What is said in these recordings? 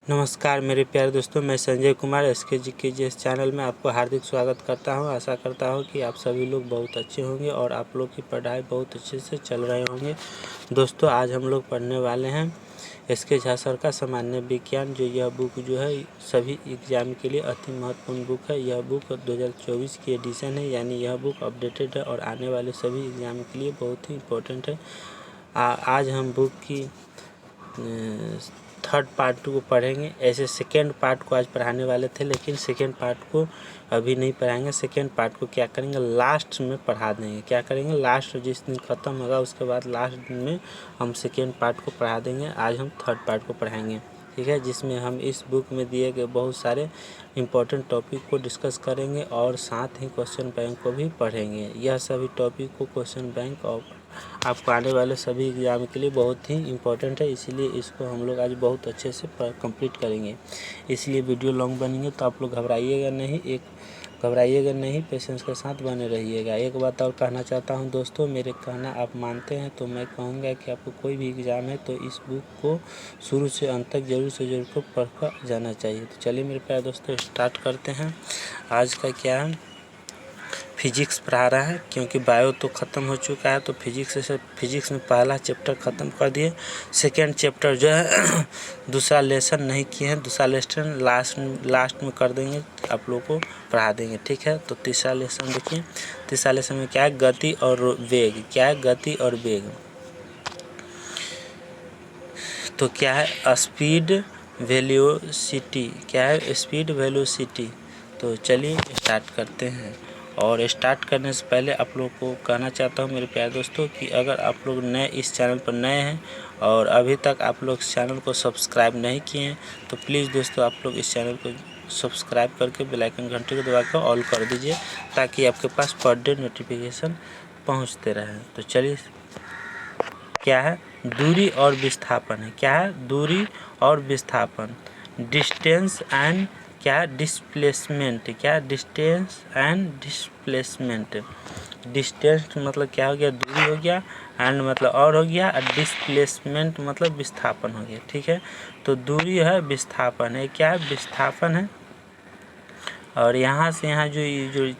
नमस्कार मेरे प्यारे दोस्तों, मैं संजय कुमार SKGKGS चैनल में आपको हार्दिक स्वागत करता हूं। आशा करता हूं कि आप सभी लोग बहुत अच्छे होंगे और आप लोग की पढ़ाई बहुत अच्छे से चल रहे होंगे। दोस्तों, आज हम लोग पढ़ने वाले हैं SK झा सर का सामान्य विज्ञान। यह बुक जो है सभी एग्ज़ाम के लिए अति महत्वपूर्ण बुक है। यह बुक 2024 की एडिशन है, यानी यह बुक अपडेटेड है और आने वाले सभी एग्ज़ाम के लिए बहुत ही इम्पोर्टेंट है। आज हम बुक की थर्ड पार्ट को पढ़ेंगे। ऐसे सेकेंड पार्ट को आज पढ़ाने वाले थे, लेकिन सेकेंड पार्ट को अभी नहीं पढ़ाएंगे। सेकेंड पार्ट को क्या करेंगे, लास्ट में पढ़ा देंगे। क्या करेंगे, लास्ट जिस दिन ख़त्म होगा उसके बाद लास्ट दिन में हम सेकेंड पार्ट को पढ़ा देंगे। आज हम थर्ड पार्ट को पढ़ाएंगे, ठीक है, जिसमें हम इस बुक में दिए गए बहुत सारे इम्पोर्टेंट टॉपिक को डिस्कस करेंगे और साथ ही क्वेश्चन बैंक को भी पढ़ेंगे। यह सभी टॉपिक को क्वेश्चन बैंक और आपको आने वाले सभी एग्ज़ाम के लिए बहुत ही इम्पोर्टेंट है, इसीलिए इसको हम लोग आज बहुत अच्छे से कंप्लीट करेंगे। इसलिए वीडियो लॉन्ग बनेंगे तो आप लोग घबराइएगा नहीं, पेशेंस के साथ बने रहिएगा। एक बात और कहना चाहता हूं दोस्तों, मेरे कहना आप मानते हैं तो मैं कहूँगा कि आपको कोई भी एग्ज़ाम है तो इस बुक को शुरू से अंत तक ज़रूर से ज़रूर को पढ़ कर जाना चाहिए। तो चलिए मेरे प्यारे दोस्तों, स्टार्ट करते हैं। आज का क्या है, फिजिक्स पढ़ा रहा है, क्योंकि बायो तो ख़त्म हो चुका है तो फिजिक्स में पहला चैप्टर ख़त्म कर दिए। सेकेंड चैप्टर जो है दूसरा लेसन नहीं किए हैं, दूसरा लेसन लास्ट में कर देंगे, आप लोग को पढ़ा देंगे, ठीक है। तो तीसरा लेसन देखिए, तीसरा लेसन में क्या है, गति और वेग। क्या है, गति और वेग। तो क्या है, स्पीड वेलोसिटी। क्या है, स्पीड वेलोसिटी। तो चलिए स्टार्ट करते हैं। और स्टार्ट करने से पहले आप लोग को कहना चाहता हूँ मेरे प्यारे दोस्तों कि अगर आप लोग नए इस चैनल पर नए हैं और अभी तक आप लोग इस चैनल को सब्सक्राइब नहीं किए हैं तो प्लीज़ दोस्तों आप लोग इस चैनल को सब्सक्राइब करके बेल आइकन घंटे को दबाकर ऑल कर दीजिए, ताकि आपके पास पर डे नोटिफिकेशन पहुँचते रहें। तो चलिए, क्या है, दूरी और विस्थापन है। क्या है, दूरी और विस्थापन। डिस्टेंस एंड क्या, डिस्प्लेसमेंट। क्या, डिस्टेंस एंड डिस्प्लेसमेंट। डिस्टेंस मतलब क्या हो गया, दूरी हो गया, एंड मतलब और हो गया, और डिस्प्लेसमेंट मतलब विस्थापन हो गया, ठीक है। तो दूरी है, विस्थापन है। क्या है, विस्थापन है, और यहाँ से यहाँ जो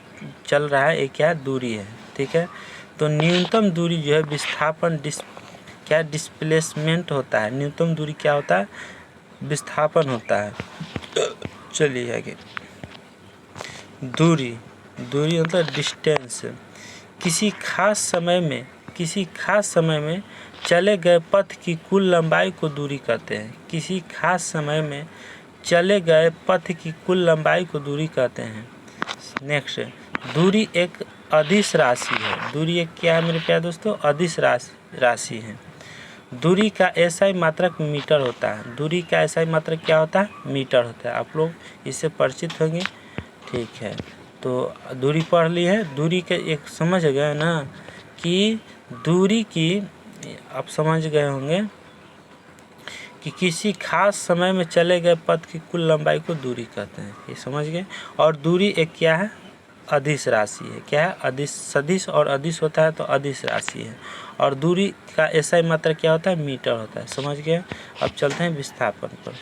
चल रहा है ये क्या है, दूरी है, ठीक है। तो न्यूनतम दूरी जो है विस्थापन क्या डिस्प्लेसमेंट होता है। न्यूनतम दूरी क्या होता है, विस्थापन होता है। चलिए आगे, दूरी मतलब डिस्टेंस। किसी खास समय में चले गए पथ की कुल लंबाई को दूरी कहते हैं। किसी खास समय में चले गए पथ की कुल लंबाई को दूरी कहते हैं। नेक्स्ट, दूरी एक अदिश राशि है। दूरी एक क्या है मेरे प्यारे दोस्तों, अदिश राशि है। दूरी का एसआई मात्रक मीटर होता है। दूरी का एसआई मात्रक क्या होता है, मीटर होता है। आप लोग इससे परिचित होंगे, ठीक है। तो दूरी पढ़ ली है। दूरी के एक समझ गए ना कि दूरी की, आप समझ गए होंगे कि किसी खास समय में चले गए पथ की कुल लंबाई को दूरी कहते हैं, ये समझ गए। और दूरी एक क्या है, अदिश राशि है। क्या है, अदिश। सदिश और अदिश होता है तो अदिश राशि है। और दूरी का एसआई मात्रक क्या होता है, मीटर होता है, समझ गए। अब चलते हैं विस्थापन पर।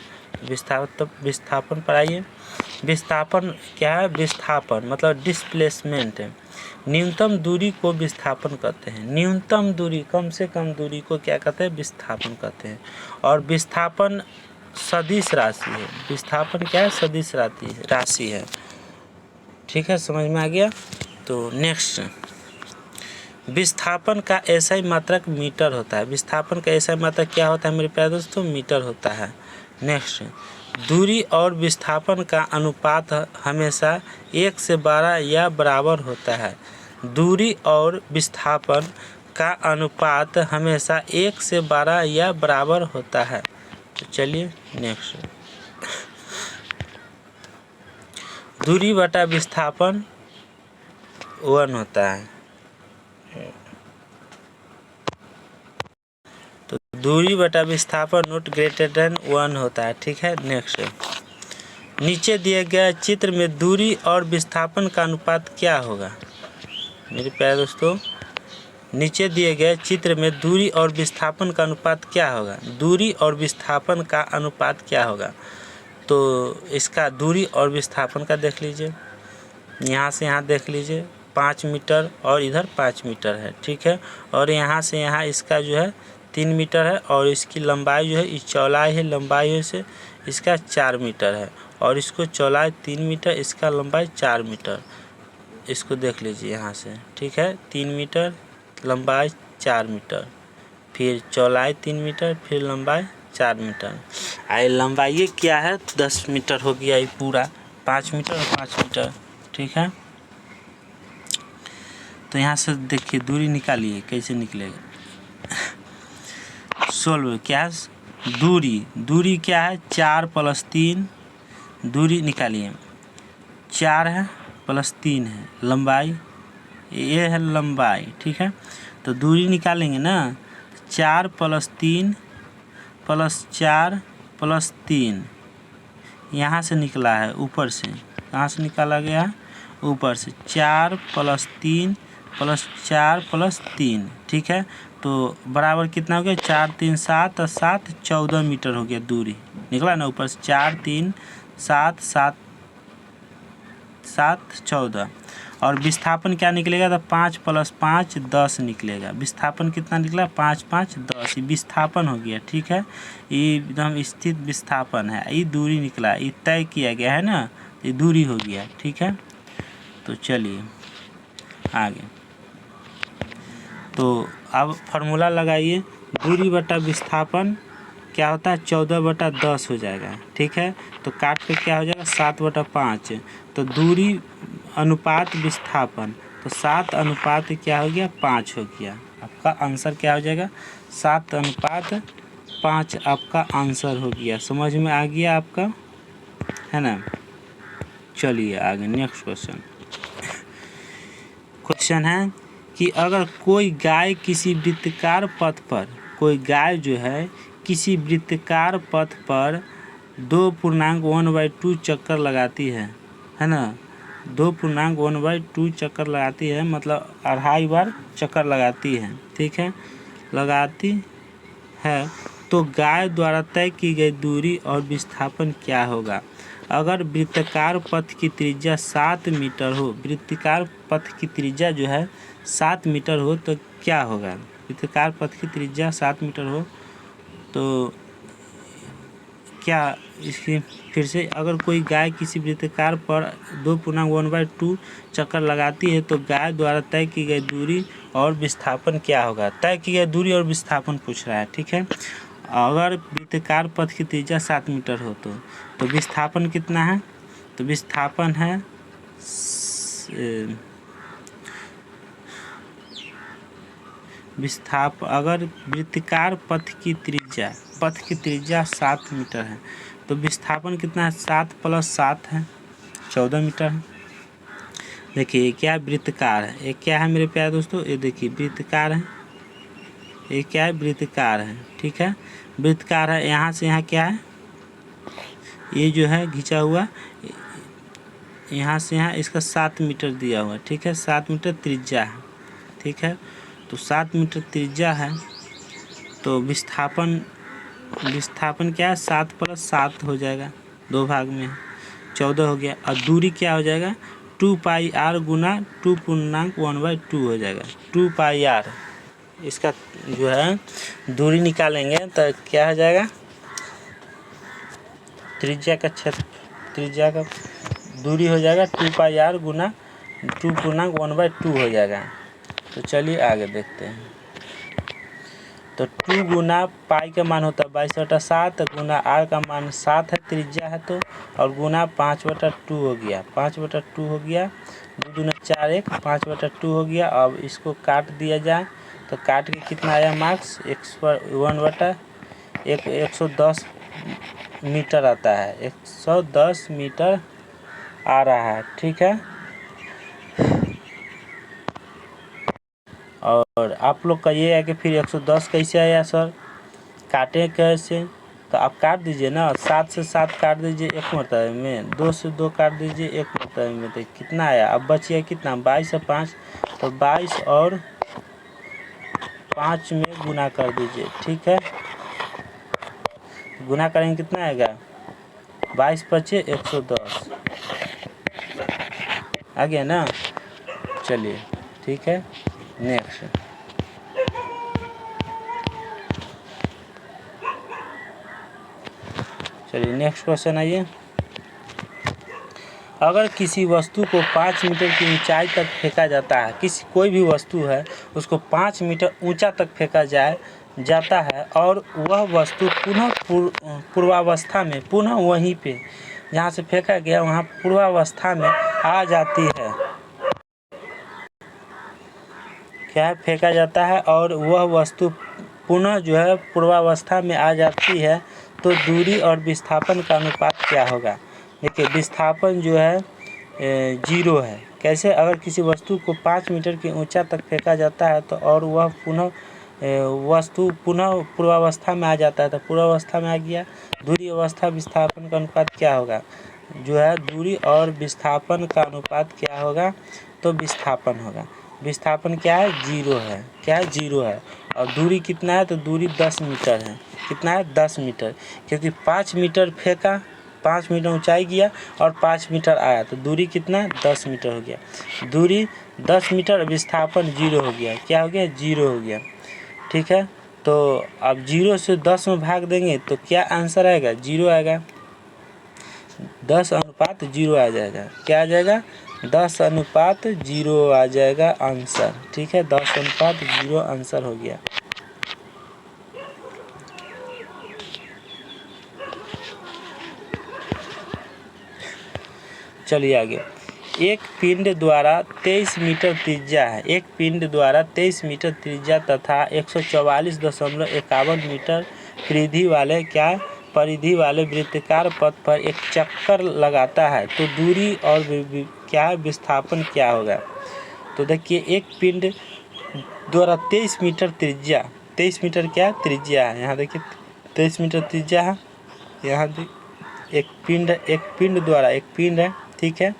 विस्थापन पर आइए। विस्थापन क्या है, विस्थापन मतलब डिस्प्लेसमेंट है। न्यूनतम दूरी को विस्थापन कहते हैं। न्यूनतम दूरी, कम से कम दूरी को क्या कहते हैं, विस्थापन कहते हैं। और विस्थापन सदिश राशि है। विस्थापन क्या है, सदिश राशि है, ठीक है, समझ में आ गया। तो नेक्स्ट, विस्थापन का एसआई मात्रक मीटर होता है। विस्थापन का एसआई मात्रक क्या होता है मेरे प्यारे दोस्तों, मीटर होता है। नेक्स्ट, दूरी और विस्थापन का अनुपात हमेशा 1 से 12 या बराबर होता है। दूरी और विस्थापन का अनुपात हमेशा 1 से 12 या बराबर होता है। तो चलिए नेक्स्ट, दूरी बटा विस्थापन 1 होता है। तो दूरी बटा विस्थापन नॉट ग्रेटर देन 1 होता है, ठीक है। नेक्स्ट, नीचे दिए गए चित्र में दूरी और विस्थापन का अनुपात क्या होगा मेरे प्यारे दोस्तों। नीचे दिए गए चित्र में दूरी और विस्थापन का अनुपात क्या होगा। दूरी और विस्थापन का अनुपात क्या होगा। तो इसका दूरी और विस्थापन का देख लीजिए, यहाँ से यहाँ देख लीजिए 5 मीटर और इधर 5 मीटर है, ठीक है। और यहाँ से यहाँ इसका जो है 3 मीटर है और इसकी लंबाई जो है, इस चौड़ाई है, लंबाई है से इसका 4 मीटर है और इसको चौड़ाई 3 मीटर, इसका लंबाई 4 मीटर। इसको देख लीजिए यहाँ से, ठीक है। 3 मीटर, लंबाई 4 मीटर, फिर चौड़ाई 3 मीटर, फिर लंबाई 4 मीटर। आई लंबाई ये क्या है 10 मीटर हो गया, ये पूरा 5 मीटर और 5 मीटर, ठीक है। तो यहाँ से देखिए दूरी निकालिए कैसे निकलेगा। सोल्व क्या है, दूरी क्या है 4 + 3, दूरी निकालिए 4 है + 3 है, लंबाई ये है लंबाई, ठीक है। तो दूरी निकालेंगे ना, 4 + 3 + 4 + 3 यहाँ से निकला है, ऊपर से कहाँ से निकाला गया है, ऊपर से 4 + 3 + 4 + 3, ठीक है। तो बराबर कितना हो गया, 4 3 7 और 7 14 मीटर हो गया, दूरी निकला ना ऊपर से। 4 3 7 7 7 14 और विस्थापन क्या निकलेगा, तो 5 + 5 10 निकलेगा। विस्थापन कितना निकला, 5 5 10, ये विस्थापन हो गया, ठीक है। ये एकदम स्थित विस्थापन है, ये दूरी निकला, ये तय किया गया है ना, ये दूरी हो गया, ठीक है। तो चलिए आगे, तो अब फार्मूला लगाइए, दूरी बटा विस्थापन क्या होता है 14/10 हो जाएगा, ठीक है। तो काट पे क्या हो जाएगा 7/5, तो दूरी अनुपात विस्थापन, तो 7 = क्या हो गया 5 हो गया। आपका आंसर क्या हो जाएगा 7:5 आपका आंसर हो गया। समझ में आ गया आपका, है ना। चलिए आगे नेक्स्ट क्वेश्चन है कि अगर कोई गाय किसी वृत्ताकार पथ पर, कोई गाय जो है किसी वृत्ताकार पथ पर 2.1/2 चक्कर लगाती है ना, 2.1/2 चक्कर लगाती है, मतलब 2.5 बार चक्कर लगाती है, ठीक है, लगाती है, तो गाय द्वारा तय की गई दूरी और विस्थापन क्या होगा। अगर वृत्ताकार पथ की त्रिज्या 7 मीटर हो, वृत्ताकार पथ की त्रिज्या जो है 7 मीटर हो तो क्या होगा। वृत्ताकार पथ की त्रिज्या 7 मीटर हो तो क्या, इसकी फिर से, अगर कोई गाय किसी वृत्ताकार पर 2.1/2 चक्कर लगाती है तो गाय द्वारा तय की गई दूरी और विस्थापन क्या होगा। तय की गई दूरी और विस्थापन पूछ रहा है, ठीक है। अगर वृत्ताकार पथ की त्रिज्या 7 मीटर हो तो विस्थापन कितना है, तो विस्थापन है अगर वृत्ताकार पथ की त्रिज्या 7 मीटर है तो विस्थापन कितना है, 7 + 7 है 14 मीटर है। देखिए क्या है, वृत्ताकार है, ये क्या है मेरे प्यारे दोस्तों, ये देखिए वृत्ताकार है, ये क्या है वृत्ताकार है, ठीक है। वृत्ताकार है, यहाँ से यहाँ क्या है, ये जो है खींचा हुआ, यहाँ से यहाँ इसका 7 मीटर दिया हुआ, ठीक है, 7 मीटर त्रिज्या है, ठीक है। तो 7 मीटर त्रिज्या है तो विस्थापन क्या है 7 + 7 हो जाएगा, 2 भाग में 14 हो गया। और दूरी क्या हो जाएगा 2πr गुना 2.1/2 हो जाएगा, 2πr। इसका जो है दूरी निकालेंगे तो क्या हो जाएगा, त्रिज्या का दूरी हो जाएगा 2πr गुना 2.1/2 हो जाएगा। तो चलिए आगे देखते हैं। तो 2 गुना पाई का मान होता है 22/7 गुना r का मान 7 है, त्रिज्या है तो, और गुना 5/2 हो गया, 5/2 हो गया, 2 दूना 4 1 5/2 हो गया। अब इसको काट दिया जाए तो काट के कितना आया मार्क्स 110 मीटर आता है, 110 मीटर आ रहा है, ठीक है। और आप लोग कहिएगा कि फिर 110 कैसे आया सर, काटें कैसे, तो आप काट दीजिए ना, 7 से 7 काट दीजिए एक मरतबे में, 2 से 2 काट दीजिए एक मरतबे में, तो कितना आया, अब बचिए कितना 22 और 5, तो 22 और 5 में गुना कर दीजिए, ठीक है। गुना करेंगे कितना आएगा 22 पचे 110 आ गया ना। चलिए ठीक है, नेक्स्ट। चलिए नेक्स्ट क्वेश्चन आइए। अगर किसी वस्तु को 5 मीटर की ऊंचाई तक फेंका जाता है, किसी कोई भी वस्तु है उसको 5 मीटर ऊंचा तक फेंका जाता है और वह वस्तु पुनः पूर्वावस्था में, पुनः वहीं पे जहाँ से फेंका गया वहाँ पूर्वावस्था में आ जाती है। क्या है, फेंका जाता है और वह वस्तु पुनः जो है पूर्वावस्था में आ जाती है, तो दूरी और विस्थापन का अनुपात क्या होगा। देखिए विस्थापन जो है 0 है। कैसे, अगर किसी वस्तु को 5 मीटर की ऊंचा तक फेंका जाता है तो और वह वस्तु पुनः पूर्वावस्था में आ जाता है, तो पूर्वावस्था में आ गया, दूरी अवस्था विस्थापन का अनुपात क्या होगा, जो है दूरी और विस्थापन का अनुपात क्या होगा, तो विस्थापन होगा। विस्थापन क्या है, 0 है। क्या है, 0 है। और दूरी कितना है, तो दूरी 10 मीटर है। कितना है, 10 मीटर, क्योंकि 5 मीटर फेंका, 5 मीटर ऊंचाई गया और 5 मीटर आया, तो दूरी कितना है, 10 मीटर हो गया। दूरी 10 मीटर, विस्थापन 0 हो गया। क्या हो गया, 0 हो गया। ठीक है, तो अब 0 से 10 में भाग देंगे तो क्या आंसर आएगा, 0 आएगा। 10:0 आ जाएगा। क्या आ जाएगा, 10:0 आ जाएगा आंसर। ठीक है, 10:0 आंसर हो गया। चलिए आगे। एक पिंड द्वारा 23 मीटर त्रिज्या है, एक पिंड द्वारा 23 मीटर त्रिज्या तथा 144.51 मीटर परिधि वाले वृत्ताकार पथ पर एक चक्कर लगाता है, तो दूरी और क्या विस्थापन क्या होगा। तो देखिए एक पिंड द्वारा 23 मीटर त्रिज्या, 23 मीटर क्या त्रिज्या है, यहाँ देखिए 23 मीटर त्रिज्या है। यहाँ एक पिंड द्वारा, एक पिंड है, ठीक है,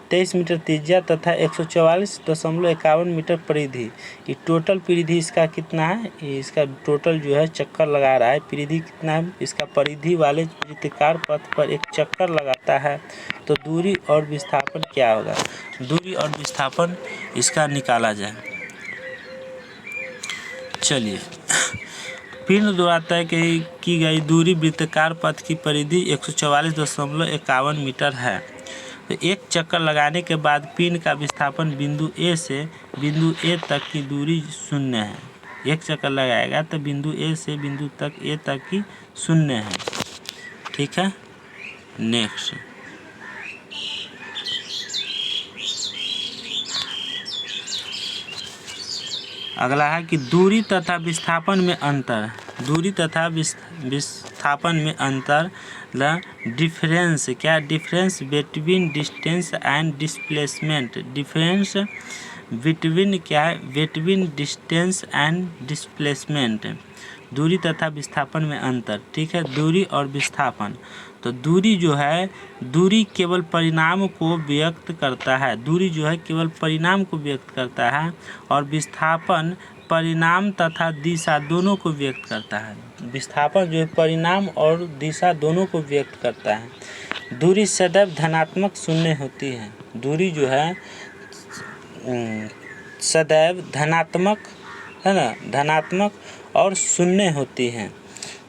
23 मीटर त्रिज्या तथा 144.51 मीटर परिधि। ये टोटल परिधि इसका कितना है, इसका टोटल जो है चक्कर लगा रहा है, परिधि कितना है इसका, परिधि वाले वृत्ताकार पथ पर एक चक्कर लगाता है, तो दूरी और विस्थापन क्या होगा। दूरी और विस्थापन इसका निकाला जाए। चलिए पिंड द्वारा तय की गई दूरी वृत्ताकार पथ की परिधि 144.51 मीटर है। तो एक चक्कर लगाने के बाद पिंड का विस्थापन बिंदु ए से बिंदु ए तक की दूरी 0 है। एक चक्कर लगाएगा तो बिंदु ए से बिंदु तक ए तक की 0 है। ठीक है, नेक्स्ट। अगला है कि दूरी तथा विस्थापन में अंतर। दूरी तथा विस्थापन में अंतर, द डिफरेंस, क्या difference between distance and displacement. Difference between क्या है, बिटवीन डिस्टेंस एंड डिस्प्लेसमेंट। दूरी तथा विस्थापन में अंतर। ठीक है, दूरी और विस्थापन। तो दूरी जो है, दूरी केवल परिणाम को व्यक्त करता है, दूरी जो है केवल परिणाम को व्यक्त करता है, और विस्थापन परिणाम तथा दिशा दोनों को व्यक्त करता है। विस्थापन जो है परिणाम और दिशा दोनों को व्यक्त करता है। दूरी सदैव धनात्मक 0 होती है। दूरी जो है सदैव धनात्मक है ना, धनात्मक और 0 होती हैं।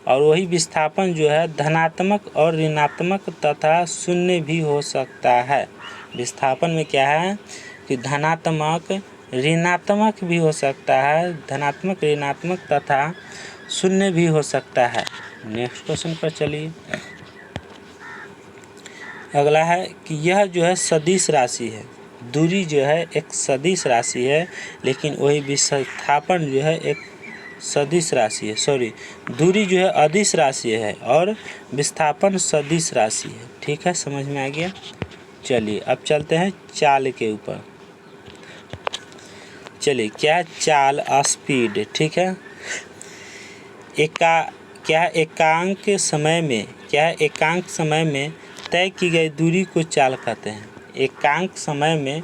और वही विस्थापन जो है धनात्मक और ऋणात्मक तथा 0 भी हो सकता है। विस्थापन में क्या है कि धनात्मक ऋणात्मक भी हो सकता है, धनात्मक ऋणात्मक तथा 0 भी हो सकता है। नेक्स्ट क्वेश्चन पर चलिए। अगला है कि यह जो है सदिश राशि है। दूरी जो है एक सदिश राशि है, लेकिन वही विस्थापन जो है एक सदिश राशि है। सॉरी, दूरी जो है अदिश राशि है और विस्थापन सदिश राशि है। ठीक है, समझ में आ गया। चलिए अब चलते हैं चाल के ऊपर। चलिए क्या है चाल, स्पीड। ठीक है, एकांक समय में तय की गई दूरी को चाल कहते हैं। एकांक समय में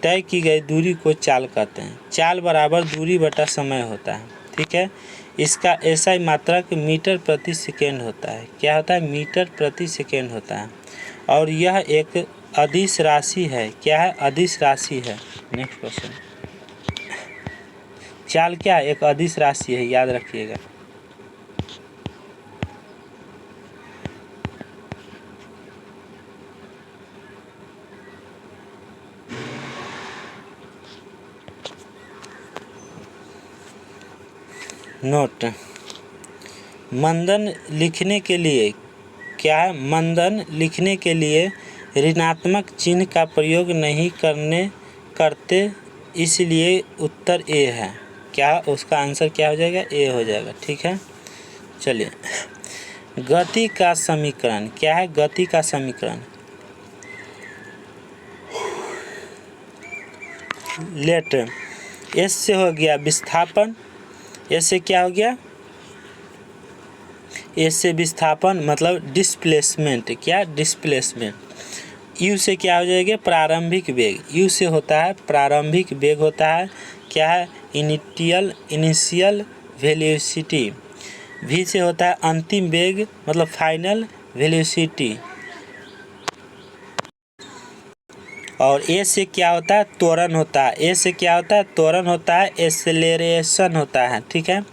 तय की गई दूरी को चाल कहते हैं। चाल बराबर दूरी बटा समय होता है। ठीक है, इसका एसआई मात्रक मीटर प्रति सेकेंड होता है। क्या होता है? मीटर प्रति सेकेंड होता है। और यह एक अदिश राशि है। क्या है? अदिश राशि है। नेक्स्ट क्वेश्चन, चाल क्या है? एक अदिश राशि है, याद रखिएगा। नोट, मंदन लिखने के लिए क्या है? मंदन लिखने के लिए ऋणात्मक चिन्ह का प्रयोग नहीं करते, इसलिए उत्तर ए है। क्या? उसका आंसर क्या हो जाएगा? ए हो जाएगा। ठीक है, चलिए। गति का समीकरण क्या है? गति का समीकरण, लेट एस से हो गया विस्थापन, एस से क्या हो गया? एस से विस्थापन मतलब डिस्प्लेसमेंट। क्या? डिस्प्लेसमेंट। यू से क्या हो जाएगा? प्रारंभिक वेग। यू से होता है प्रारंभिक वेग होता है। क्या है? Initial velocity. वी से होता है अंतिम वेग मतलब फाइनल वेलोसिटी। और ए से क्या होता है? त्वरण होता है। ए से क्या होता है? त्वरण होता है, एक्सेलरेशन होता है। ठीक है।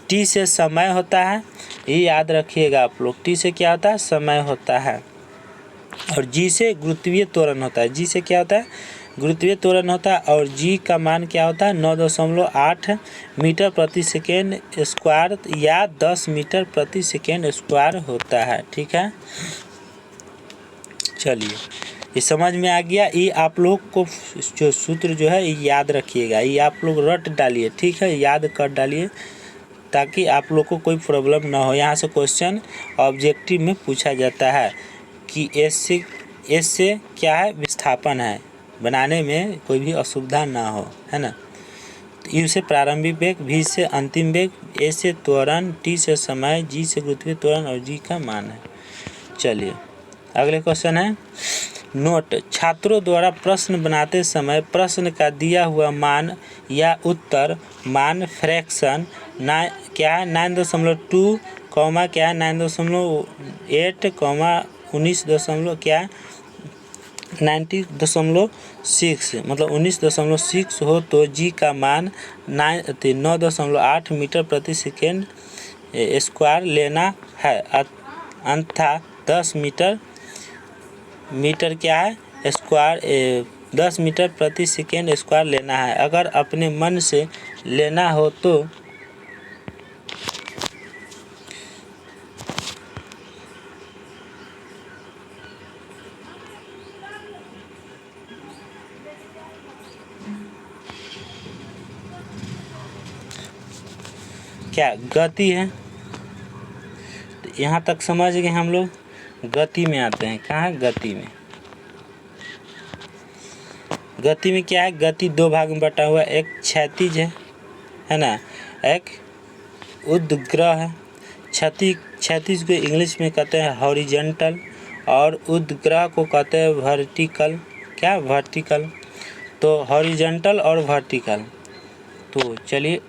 टी से समय होता है, ये याद रखिएगा आप लोग। टी से क्या होता है? समय होता है। और जी से गुरुत्वीय त्वरण होता है। जी से क्या होता है? गुरुत्वीय त्वरण होता है। और जी का मान क्या होता है? 9.8 मीटर प्रति सेकेंड स्क्वायर या 10 मीटर प्रति सेकेंड स्क्वायर होता है। ठीक है, चलिए, ये समझ में आ गया। ये आप लोग को जो सूत्र जो है ये याद रखिएगा, ये आप लोग रट डालिए। ठीक है, याद कर डालिए ताकि आप लोग को कोई प्रॉब्लम ना हो। यहाँ से क्वेश्चन ऑब्जेक्टिव में पूछा जाता है कि एस से क्या है? विस्थापन है, बनाने में कोई भी असुविधा ना हो, है ना। यू से प्रारंभिक वेग, वी से अंतिम वेग, ए से त्वरण, टी से समय, जी से गुरुत्वीय त्वरण और जी का मान है। चलिए, अगले क्वेश्चन है। नोट, छात्रों द्वारा प्रश्न बनाते समय प्रश्न का दिया हुआ मान या उत्तर मान फ्रैक्शन क्या है? 9.2 कॉमा क्या है? 9.8 कॉमा 19 क्या 90.6 मतलब 19.6 हो तो जी का मान 9.8 मीटर प्रति सेकेंड स्क्वायर लेना है, अन्यथा 10 मीटर क्या है? स्क्वायर 10 मीटर प्रति सेकेंड स्क्वायर लेना है। अगर अपने मन से लेना हो तो क्या गति है। तो यहाँ तक समझ गए हम लोग। गति में आते हैं। कहाँ है? गति में। गति में क्या है? गति दो भाग में बटा हुआ है, एक क्षैतिज है ना, एक उद्ग्रह है। क्षैतिज को इंग्लिश में कहते हैं हॉरिजॉन्टल और उद्ग्रह को कहते हैं वर्टिकल। क्या? वर्टिकल। तो हॉरिजॉन्टल और वर्टिकल। तो चलिए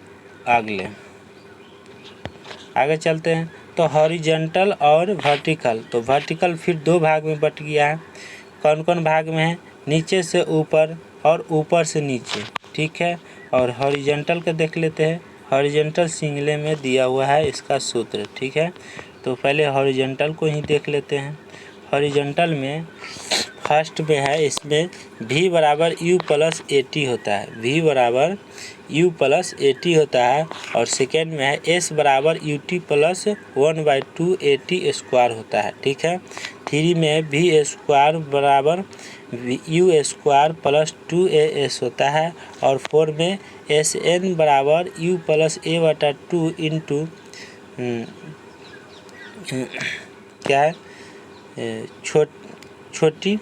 आगे चलते हैं। तो हॉरिजॉन्टल और वर्टिकल, तो वर्टिकल फिर दो भाग में बट गया है। कौन कौन भाग में है? नीचे से ऊपर और ऊपर से नीचे। ठीक है, और हॉरिजॉन्टल का देख लेते हैं। हॉरिजॉन्टल सिंगले में दिया हुआ है इसका सूत्र। ठीक है, तो पहले हॉरिजॉन्टल को ही देख लेते हैं। हॉरिजॉन्टल में फर्स्ट में है, इसमें v बराबर u प्लस AT होता है। v बराबर u प्लस AT होता है। और सेकेंड में है s बराबर UT प्लस 1/2 AT स्क्वायर होता है। ठीक है, थ्री में v स्क्वायर बराबर u स्क्वायर प्लस 2as होता है। और फोर में SN बराबर u प्लस a/2 इंटू क्या है? छोटी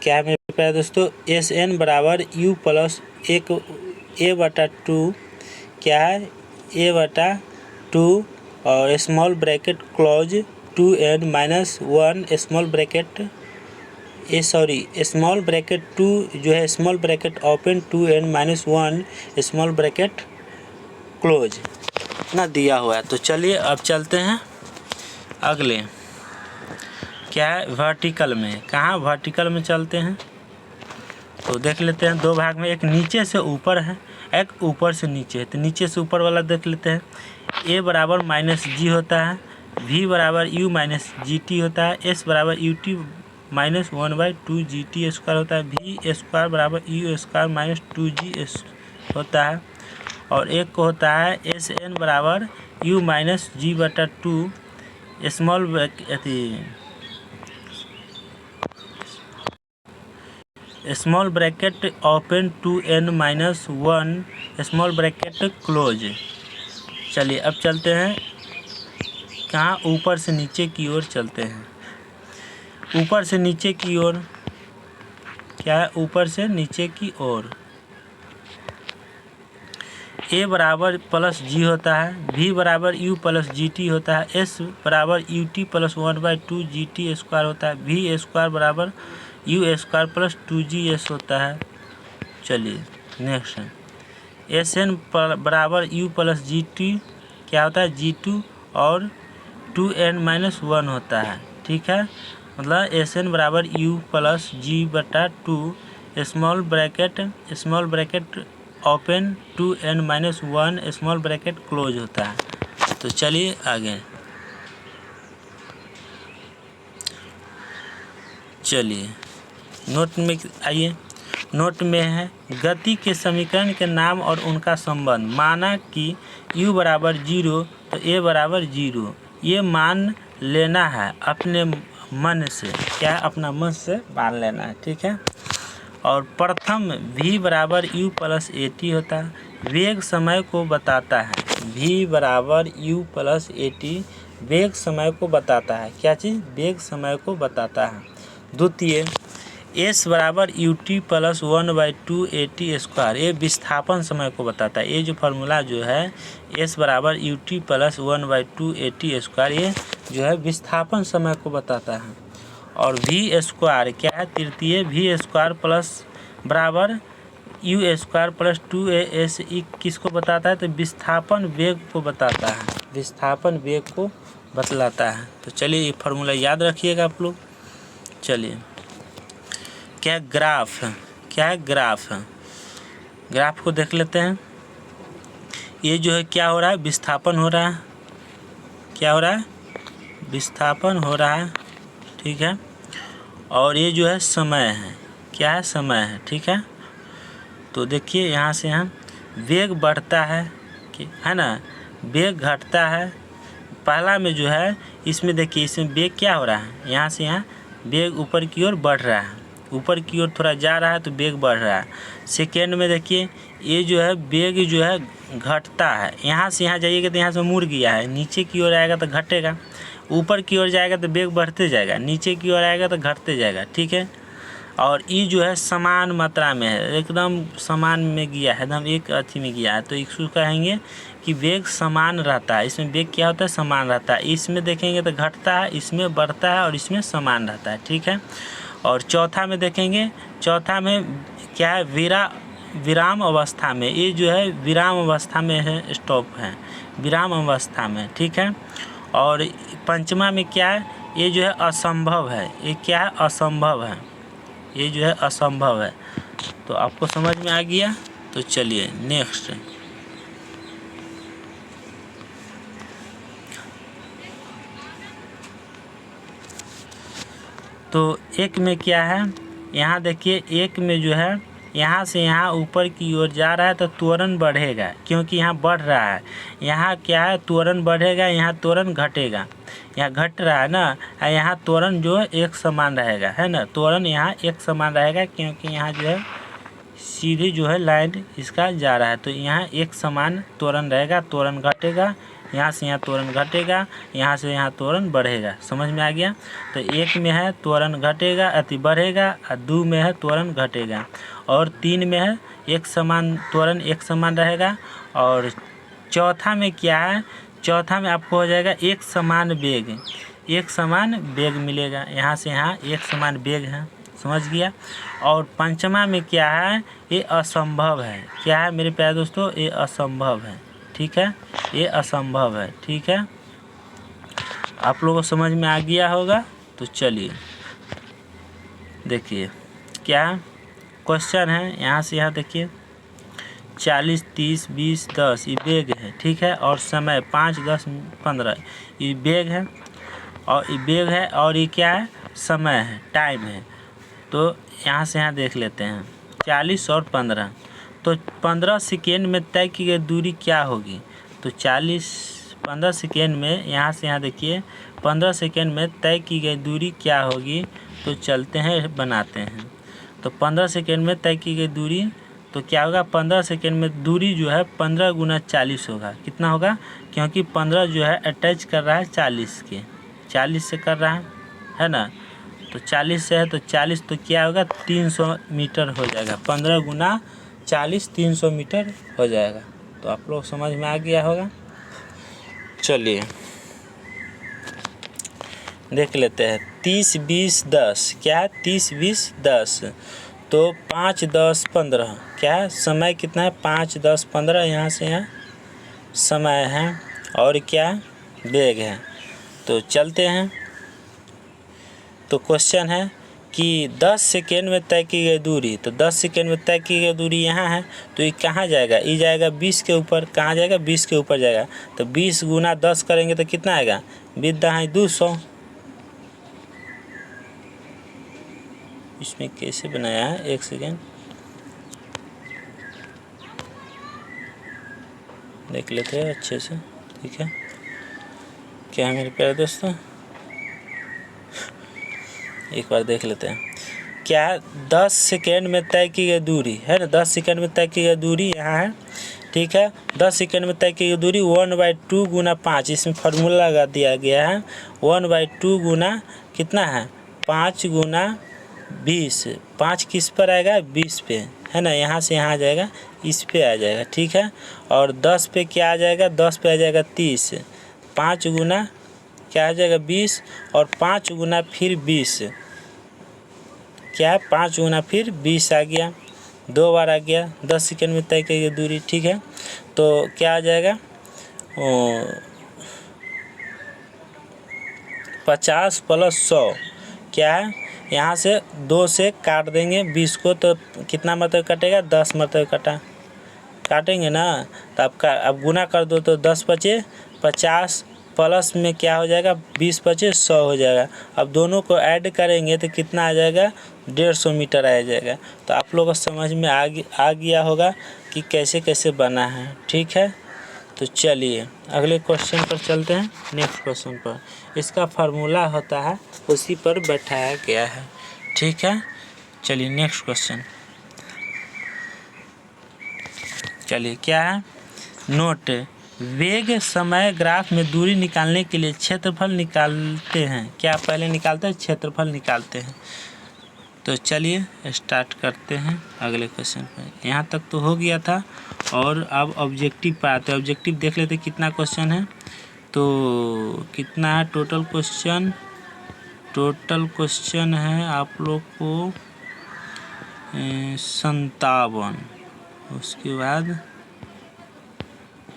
क्या है मेरे प्यारे दोस्तों? SN बराबर u प्लस a/2 क्या है? a/2 और small bracket close 2n minus 1 small bracket small bracket 2 जो है small bracket open 2n minus 1 small bracket close इतना दिया हुआ है। तो चलिए अब चलते हैं अगले, क्या है वर्टिकल में। कहाँ वर्टिकल में चलते हैं तो देख लेते हैं, दो भाग में, एक नीचे से ऊपर है, एक ऊपर से नीचे है। तो नीचे से ऊपर वाला देख लेते हैं। a बराबर माइनस जी होता है, v बराबर u माइनस जी टी होता है, s बराबर U T minus 1/2 G T square होता है, v स्क्वायर बराबर यू स्क्वायर माइनस 2g होता है। और एक को होता है एस एन बराबर u माइनस जी बटा 2 small bracket open 2n minus 1 small bracket close. चलिए अब चलते हैं कहाँ, ऊपर से नीचे की ओर चलते हैं। ऊपर से नीचे की ओर क्या है, ऊपर से नीचे की ओर a बराबर प्लस जी होता है, v बराबर u प्लस जी टी होता है, s बराबर U T plus 1/2 G T square होता है, v स्क्वायर बराबर यू स्क्वायर प्लस 2g होता है। चलिए नेक्स्ट है एस एन बराबर यू प्लस जी टी क्या होता है, g2 और 2n माइनस 1 होता है। ठीक है, मतलब एस एन बराबर यू प्लस जी बटा 2 small bracket open 2n minus 1 small bracket close होता है। तो चलिए आगे, चलिए नोट में आइए। नोट में है गति के समीकरण के नाम और उनका संबंध। माना कि u बराबर 0 तो a बराबर 0, ये मान लेना है अपने मन से, क्या है, अपना मन से मान लेना है। ठीक है, और प्रथम v बराबर u प्लस ए टी होता है, वेग समय को बताता है। v बराबर u प्लस ए टी वेग समय को बताता है। क्या चीज़, वेग समय को बताता है। द्वितीय s बराबर U T plus 1/2 A T square, ये विस्थापन समय को बताता है। ये जो फार्मूला जो है s बराबर U T plus 1/2 A T square, ये जो है विस्थापन समय को बताता है। और v स्क्वायर क्या है, तृतीय v स्क्वायर प्लस बराबर यू स्क्वायर प्लस 2as किसको बताता है, तो विस्थापन वेग को बताता है, विस्थापन वेग को बतलाता है। तो चलिए ये फार्मूला याद रखिएगा आप लोग। चलिए क्या ग्राफ है, क्या है ग्राफ है, ग्राफ को देख लेते हैं। ये जो है क्या हो रहा है, विस्थापन हो रहा है, क्या हो रहा है, विस्थापन हो रहा है। ठीक है, और ये जो है समय है, क्या है, समय है। ठीक है, तो देखिए यहाँ से यहाँ वेग बढ़ता है है ना, वेग घटता है। पहला में जो है इसमें देखिए, इसमें वेग क्या हो रहा है, यहाँ से यहाँ वेग ऊपर की ओर बढ़ रहा है, ऊपर की ओर थोड़ा जा रहा है तो वेग बढ़ रहा है। सेकेंड में देखिए ये जो है वेग जो है घटता है, यहाँ से यहाँ जाइएगा तो यहाँ से मुड़ गया है, नीचे की ओर आएगा तो घटेगा, ऊपर की ओर जाएगा तो वेग बढ़ते जाएगा, नीचे की ओर आएगा तो घटते जाएगा। ठीक है, और ये जो है समान मात्रा में है, एकदम समान में गया है, एकदम एक अथी में गया है, तो इसको कहेंगे कि वेग समान रहता है। इसमें वेग क्या होता है, समान रहता है। इसमें देखेंगे तो घटता है, इसमें बढ़ता है और इसमें समान रहता है। ठीक है, और चौथा में देखेंगे, चौथा में क्या है, विराम अवस्था में, ये जो है विराम अवस्था में है, स्टॉप है, विराम अवस्था में। ठीक है, और पंचमा में क्या है, ये जो है असंभव है, ये क्या है, असंभव है, ये जो है असंभव है। तो आपको समझ में आ गया। तो चलिए नेक्स्ट, तो एक में क्या है, यहाँ देखिए एक में जो है यहाँ से यहाँ ऊपर की ओर जा रहा है तो त्वरण बढ़ेगा, क्योंकि यहाँ बढ़ रहा है। यहाँ क्या है, त्वरण बढ़ेगा, यहाँ त्वरण घटेगा, यहाँ घट रहा है ना, यहाँ त्वरण जो है एक समान रहेगा, है ना, त्वरण यहाँ एक समान रहेगा, क्योंकि यहाँ जो है सीधे जो है लाइन इसका जा रहा है, तो यहाँ एक समान त्वरण रहेगा, त्वरण घटेगा, यहाँ से यहाँ त्वरण घटेगा, यहाँ से यहाँ त्वरण बढ़ेगा। समझ में आ गया। तो एक में है त्वरण घटेगा अति बढ़ेगा, और दो में है त्वरण घटेगा, और तीन में है एक समान त्वरण एक समान रहेगा, और चौथा में क्या है, चौथा में आपको हो जाएगा एक समान वेग, एक समान वेग मिलेगा, यहाँ से यहाँ एक समान वेग है। समझ गया। और पंचमा में क्या है, ये असंभव है। क्या है मेरे प्यारे दोस्तों, ये असंभव है। ठीक है, ये असंभव है। ठीक है, आप लोगों को समझ में आ गया होगा। तो चलिए देखिए क्या क्वेश्चन है, यहाँ से यहाँ देखिए 40, 30, 20, 10 ये वेग है। ठीक है, और समय 5, 10, 15 ये वेग है, और ये वेग है, और ये क्या है, समय है, टाइम है। तो यहाँ से यहाँ देख लेते हैं 40 और 15, तो 15 सेकेंड में तय की गई दूरी क्या होगी। तो 15 सेकेंड में, यहाँ से यहाँ देखिए 15 सेकेंड में तय की गई दूरी क्या होगी। तो चलते हैं बनाते हैं। तो 15 सेकेंड में तय की गई दूरी तो क्या होगा, 15 सेकेंड में दूरी जो है 15 गुना 40 होगा। कितना होगा, क्योंकि 15 जो है अटैच कर रहा है 40 के, 40 से कर रहा है ना। तो 40 से है तो 40 तो क्या होगा 300 मीटर हो जाएगा। 15 गुना 40 300 मीटर हो जाएगा। तो आप लोग समझ में आ गया होगा। चलिए देख लेते हैं 30, 20, 10 क्या है, 30, 20, 10 तो 5, 10, 15 क्या है, समय कितना है 5, 10, 15 यहाँ से यहाँ समय है, और क्या वेग है। तो चलते हैं। तो क्वेश्चन है कि 10 सेकेंड में तय की गई दूरी, तो 10 सेकेंड में तय की गई दूरी यहाँ है, तो ये कहाँ जाएगा, ये जाएगा 20 के ऊपर। कहाँ जाएगा, 20 के ऊपर जाएगा। तो 20 गुना 10 करेंगे तो कितना आएगा, 200। इसमें कैसे बनाया है, एक सेकेंड देख लेते हैं अच्छे से। ठीक है, क्या है मेरे प्यारे दोस्तों, एक बार देख लेते हैं। क्या 10 सेकेंड में तय की गई दूरी है ना, 10 सेकेंड में तय की गई दूरी यहाँ है। ठीक है, 10 सेकेंड में तय की गई दूरी 1/2 गुना 5, इसमें फार्मूला लगा दिया गया है। 1/2 गुना कितना है, 5 गुना 20। 5 किस पर आएगा, 20 पे है ना, यहाँ से यहाँ आ जाएगा, इस पे आ जाएगा। ठीक है, और 10 पे क्या आ जाएगा, 10 पे आ जाएगा 30। 5 गुना क्या आ जाएगा 20, और 5 गुना फिर 20 क्या है, 5 गुना फिर 20 आ गया, 2 बार आ गया। 10 सेकेंड में तय की गई दूरी। ठीक है, तो क्या आ जाएगा 50 + 100 क्या है, यहाँ से 2 से काट देंगे 20 को, तो कितना मतलब कटेगा, 10 मतलब काटेंगे ना। तो आपका अब गुना कर दो तो 10 बचे 50, प्लस में क्या हो जाएगा 20 बचे 100 हो जाएगा। अब दोनों को ऐड करेंगे तो कितना आ जाएगा, 150 मीटर आ जाएगा। तो आप लोगों को समझ में आ गया होगा कि कैसे कैसे बना है। ठीक है, तो चलिए अगले क्वेश्चन पर चलते हैं। नेक्स्ट क्वेश्चन पर इसका फार्मूला होता है, उसी पर बैठाया गया है। ठीक है, चलिए नेक्स्ट क्वेश्चन। चलिए क्या है, नोट वेग समय ग्राफ में दूरी निकालने के लिए क्षेत्रफल निकालते हैं। क्या पहले निकालते हैं, क्षेत्रफल निकालते हैं। तो चलिए स्टार्ट करते हैं अगले क्वेश्चन पर। यहाँ तक तो हो गया था, और अब ऑब्जेक्टिव पर आते हैं। ऑब्जेक्टिव देख लेते हैं कितना क्वेश्चन है। तो कितना है टोटल क्वेश्चन, टोटल क्वेश्चन है आप लोग को 57। उसके बाद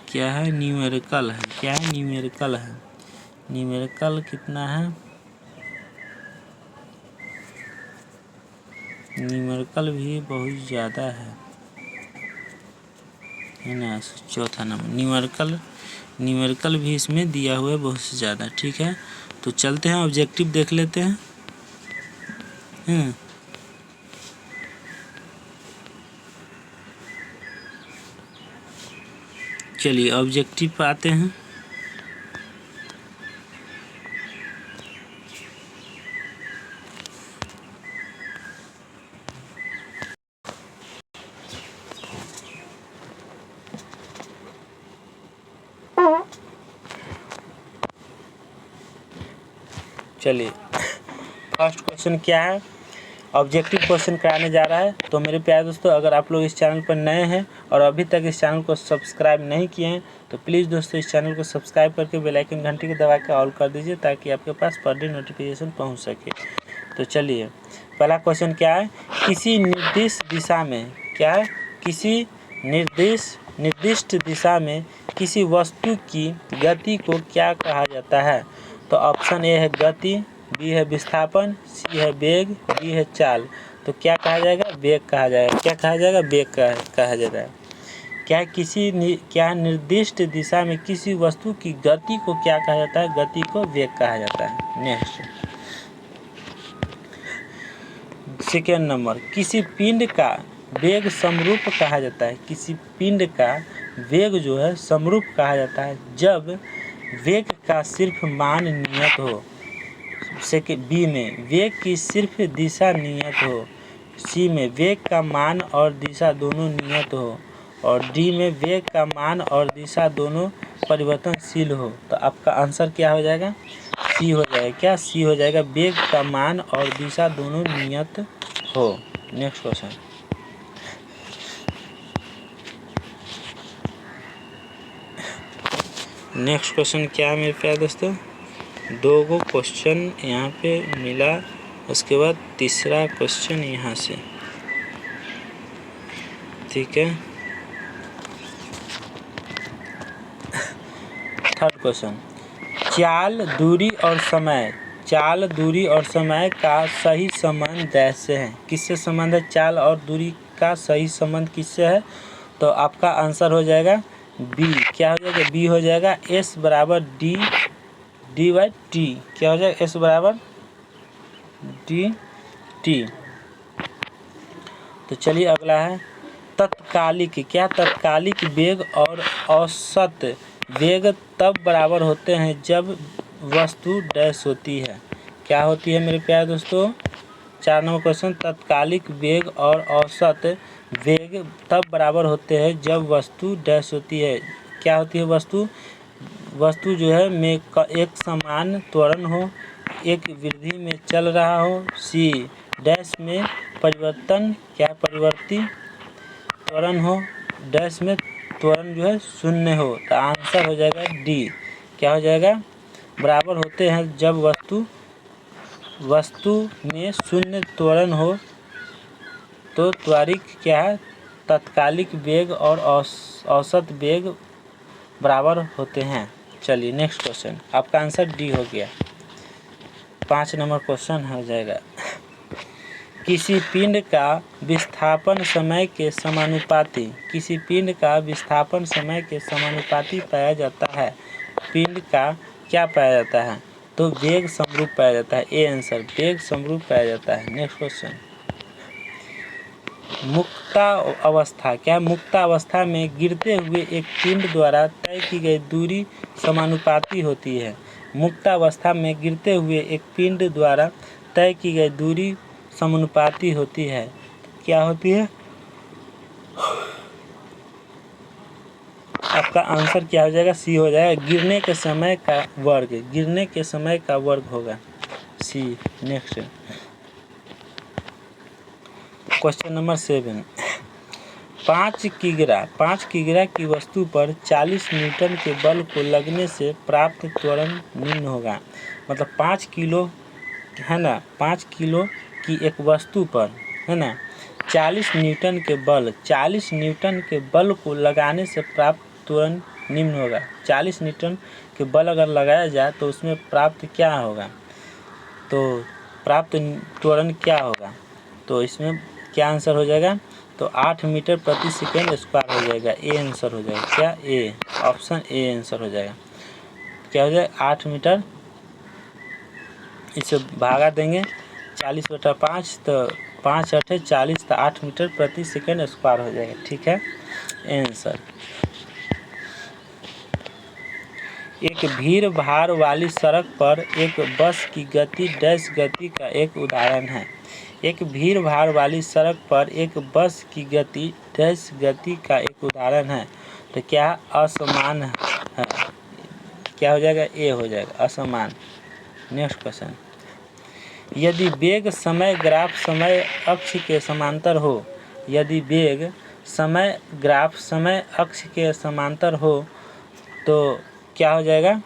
क्या है, न्यूमेरिकल है। क्या है, न्यूमेरिकल है। न्यूमेरिकल कितना है, न्यूमेरिकल भी बहुत ज़्यादा है ना, चौथा नंबर न्यूमेरिकल भी इसमें दिया हुआ है बहुत से ज़्यादा। ठीक है, तो चलते हैं ऑब्जेक्टिव देख लेते हैं। चलिए ऑब्जेक्टिव पर आते हैं। चलिए फर्स्ट क्वेश्चन क्या है, ऑब्जेक्टिव क्वेश्चन कराने जा रहा है। तो मेरे प्यारे दोस्तों, अगर आप लोग इस चैनल पर नए हैं और अभी तक इस चैनल को सब्सक्राइब नहीं किए हैं, तो प्लीज़ दोस्तों इस चैनल को सब्सक्राइब करके बेल आइकन घंटी को दबा के ऑल कर दीजिए, ताकि आपके पास पर डे नोटिफिकेशन पहुंच सके। तो चलिए पहला क्वेश्चन क्या है, किसी निर्दिष्ट दिशा में क्या है, किसी निर्दिष्ट दिशा में किसी वस्तु की गति को क्या कहा जाता है? तो ऑप्शन ए है गति, बी है विस्थापन, सी है वेग, डी है चाल। तो क्या कहा जाएगा? वेग कहा जाएगा। क्या कहा जाएगा? वेग कहा जाता है। क्या निर्दिष्ट दिशा में किसी वस्तु की गति को क्या कहा जाता है? गति को वेग कहा जाता है। नेक्स्ट, सेकेंड नंबर, किसी पिंड का वेग समरूप कहा जाता है। किसी पिंड का वेग जो है समरूप कहा जाता है जब वेग का सिर्फ मान नियत हो। बी में वेग की सिर्फ दिशा नियत हो, सी में वेग का मान और दिशा दोनों नियत हो, और डी में वेग का मान और दिशा दोनों परिवर्तनशील हो। तो आपका आंसर क्या हो जाएगा? सी हो जाएगा। क्या? सी हो जाएगा, वेग का मान और दिशा दोनों नियत हो। नेक्स्ट क्वेश्चन, नेक्स्ट क्वेश्चन क्या है मेरे प्यारे दोस्तों? 2 क्वेश्चन यहाँ पे मिला, उसके बाद तीसरा क्वेश्चन यहाँ से, ठीक है। थर्ड क्वेश्चन, चाल, दूरी और समय, चाल, दूरी और समय का सही संबंध कैसे है? किससे संबंध है? चाल और दूरी का सही संबंध किससे है? तो आपका आंसर हो जाएगा बी। क्या हो जाएगा? बी हो जाएगा, एस बराबर डी बाई टी। क्या हो जाएगा? एस बराबर डी टी। तो चलिए अगला है तत्कालिक। क्या? तत्कालिक वेग और औसत वेग तब बराबर होते हैं जब वस्तु डैश होती है। क्या होती है मेरे प्यारे दोस्तों? 4 नंबर क्वेश्चन, तत्कालिक वेग और औसत वेग तब बराबर होते हैं जब वस्तु डैश होती है। क्या होती है वस्तु? वस्तु जो है में एक समान त्वरण हो, एक वृद्धि में चल रहा हो, सी डैश में परिवर्तन, क्या परिवर्ती त्वरण हो, डैश में त्वरण जो है शून्य हो। तो आंसर हो जाएगा डी। क्या हो जाएगा? बराबर होते हैं जब वस्तु में शून्य त्वरण हो। तो त्वरित क्या है? तत्कालिक वेग और औसत वेग बराबर होते हैं। चलिए नेक्स्ट क्वेश्चन, आपका आंसर डी हो गया। 5 नंबर क्वेश्चन हो जाएगा, किसी पिंड का विस्थापन समय के समानुपाती, किसी पिंड का विस्थापन समय के समानुपाती पाया जाता है। पिंड का क्या पाया जाता है? तो वेग समरूप पाया जाता है। ए आंसर, वेग समरूप पाया जाता है। नेक्स्ट क्वेश्चन, मुक्ता अवस्था। क्या? मुक्ता अवस्था में गिरते हुए एक पिंड द्वारा तय की गई दूरी समानुपाती होती है। मुक्ता अवस्था में गिरते हुए एक पिंड द्वारा तय की गई दूरी समानुपाती होती है। क्या होती है? आपका आंसर क्या हो जाएगा? सी हो जाएगा, गिरने के समय का वर्ग। गिरने के समय का वर्ग होगा सी। नेक्स्ट क्वेश्चन नंबर 7, 5 किग्रा की वस्तु पर 40 न्यूटन के बल को लगने से प्राप्त त्वरण निम्न होगा। मतलब 5 किलो है ना, 5 किलो की एक वस्तु पर है ना 40 न्यूटन के बल को लगाने से प्राप्त त्वरण निम्न होगा। 40 न्यूटन के बल अगर लगाया जाए तो उसमें प्राप्त क्या होगा? तो प्राप्त त्वरण क्या होगा? तो इसमें क्या आंसर हो जाएगा? तो 8 मीटर प्रति सेकेंड स्क्वायर हो जाएगा। ए आंसर हो जाएगा। क्या? ए, ऑप्शन ए आंसर हो जाएगा। क्या हो जाएगा? 8 मीटर, इसे भागा देंगे 40/5, तो 5 8 40, तो 8 मीटर प्रति सेकेंड स्क्वायर हो जाएगा। ठीक है, आंसर। एक भीड़ भाड़ वाली सड़क पर एक बस की गति डैश गति का एक उदाहरण है। एक भीड़ भाड़ वाली सड़क पर एक बस की गति डैश गति का एक उदाहरण है। तो क्या? असमान है। क्या हो जाएगा? ए हो जाएगा, असमान। नेक्स्ट क्वेश्चन, यदि वेग समय ग्राफ समय अक्ष के समांतर हो, यदि वेग समय ग्राफ समय अक्ष के समांतर हो तो क्या हो जाएगा?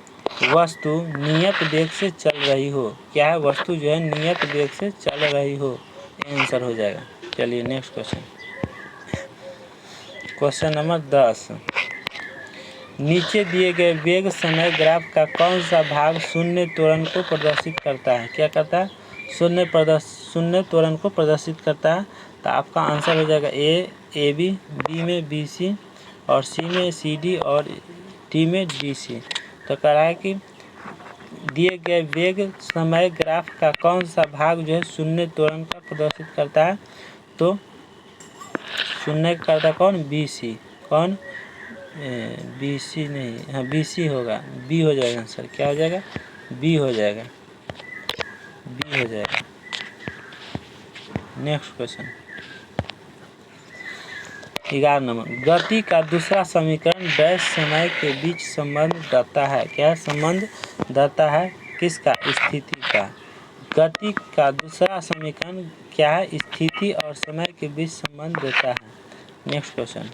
वस्तु नियत वेग से चल रही हो। क्या है? वस्तु जो है नियत वेग से चल रही हो। आंसर हो जाएगा। चलिए नेक्स्ट क्वेश्चन, क्वेश्चन नंबर 10, नीचे दिए गए वेग समय ग्राफ का कौन सा भाग शून्य त्वरण को प्रदर्शित करता है? क्या करता है? शून्य त्वरण को प्रदर्शित करता है। तो आपका आंसर हो जाएगा ए बी, बी में बी सी और सी में सी डी और डी में डी सी। तो कह रहा है कि दिए गए वेग समय ग्राफ का कौन सा भाग जो है शून्य त्वरण का प्रदर्शित करता है? तो शून्य करता कौन? B C. कौन? बी सी नहीं, हाँ बी सी होगा, बी हो जाएगा आंसर। क्या हो जाएगा? बी हो जाएगा, बी हो जाएगा। नेक्स्ट क्वेश्चन 11 नंबर, गति का दूसरा समीकरण डैश समय के बीच संबंध दर्शाता है। क्या संबंध दर्शाता है? किसका? स्थिति का। गति का दूसरा समीकरण क्या है? स्थिति और समय के बीच संबंध देता है। नेक्स्ट क्वेश्चन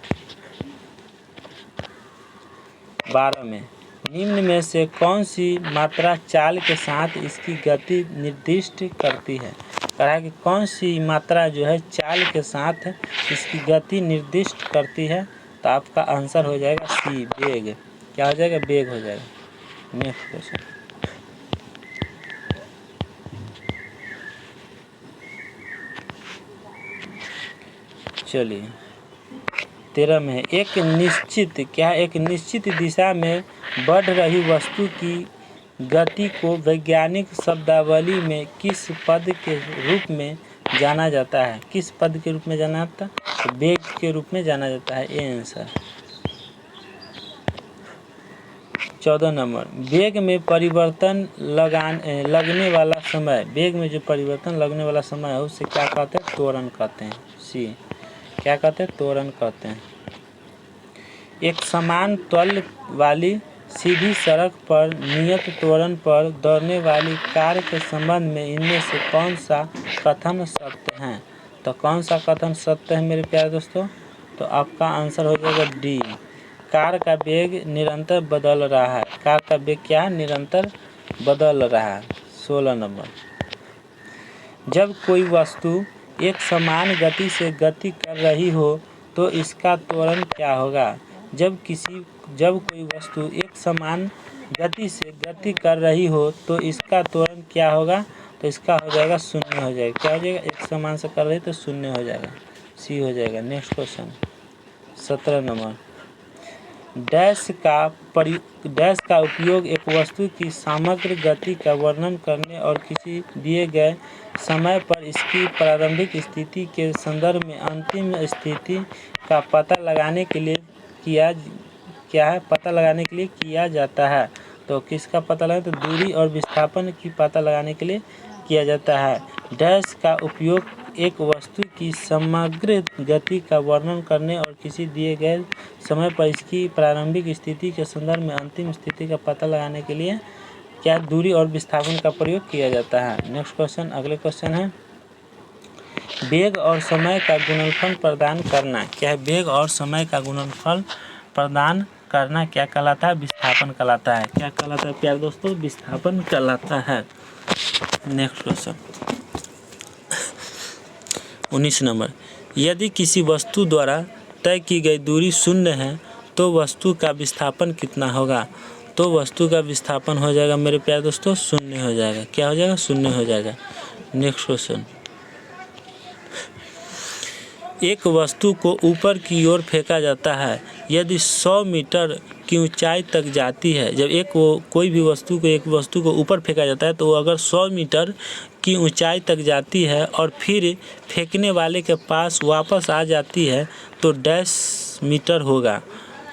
12 में, निम्न में से कौन सी मात्रा चाल के साथ इसकी गति निर्दिष्ट करती है? कहा है कि कौन सी मात्रा जो है चाल के साथ इसकी गति निर्दिष्ट करती है? तो आपका आंसर हो जाएगा सी, वेग। क्या हो जाएगा? वेग हो जाएगा। नेक्स्ट क्वेश्चन चलिए 13 में, एक निश्चित दिशा में बढ़ रही वस्तु की गति को वैज्ञानिक शब्दावली में किस पद के रूप में जाना जाता है? किस पद के रूप में जाना जाता है? तो वेग के रूप में जाना जाता है। ये आंसर। 14 नंबर, वेग में परिवर्तन लगने वाला समय, वेग में जो परिवर्तन लगने वाला समय है उसे क्या कहते हैं? त्वरण कहते हैं। सी। क्या कहते हैं? त्वरण कहते हैं। एक समान तल वाली सीधी सड़क पर नियत त्वरण पर दौड़ने वाली कार के संबंध में इनमें से कौन सा कथन सत्य है? तो कौन सा कथन सत्य है मेरे प्यारे दोस्तों? तो आपका आंसर हो जाएगा डी, कार का वेग निरंतर बदल रहा है। कार का वेग क्या है? निरंतर बदल रहा है। 16 नंबर, जब कोई वस्तु एक समान गति से गति कर रही हो तो इसका त्वरण क्या होगा? जब कोई वस्तु एक समान गति से गति कर रही हो तो इसका त्वरण क्या होगा? तो इसका हो जाएगा शून्य हो जाएगा। क्या हो जाएगा? एक समान से कर रही तो शून्य हो जाएगा, सी हो जाएगा। नेक्स्ट क्वेश्चन 17 नंबर, डैश का उपयोग एक वस्तु की समग्र गति का वर्णन करने और किसी दिए गए समय पर इसकी प्रारंभिक स्थिति के संदर्भ में अंतिम स्थिति का पता लगाने के लिए किया जाता है। तो किसका पता लगाए? तो दूरी और विस्थापन की पता लगाने के लिए किया जाता है। डैश का उपयोग एक वस्तु की समग्र गति का वर्णन करने और किसी दिए गए समय पर इसकी प्रारंभिक स्थिति के संदर्भ में अंतिम स्थिति का पता लगाने के लिए क्या दूरी और विस्थापन का प्रयोग किया जाता है। नेक्स्ट क्वेश्चन, अगले क्वेश्चन है, वेग और समय का गुणनफल प्रदान करना। क्या है? वेग और समय का गुणनफल प्रदान करना क्या कहलाता है? विस्थापन कहलाता है। क्या कहलाता है प्यारे दोस्तों? विस्थापन कहलाता है। नेक्स्ट क्वेश्चन 19 नंबर, यदि किसी वस्तु द्वारा तय की गई दूरी शून्य है तो वस्तु का विस्थापन कितना होगा? तो वस्तु का विस्थापन हो जाएगा मेरे प्यारे दोस्तों शून्य हो जाएगा। क्या हो जाएगा? शून्य हो जाएगा। नेक्स्ट क्वेश्चन, एक वस्तु को ऊपर की ओर फेंका जाता है यदि 100 मीटर की ऊंचाई तक जाती है। जब कोई भी वस्तु को ऊपर फेंका जाता है तो अगर 100 मीटर की ऊंचाई तक जाती है और फिर फेंकने वाले के पास वापस आ जाती है तो डैश मीटर होगा।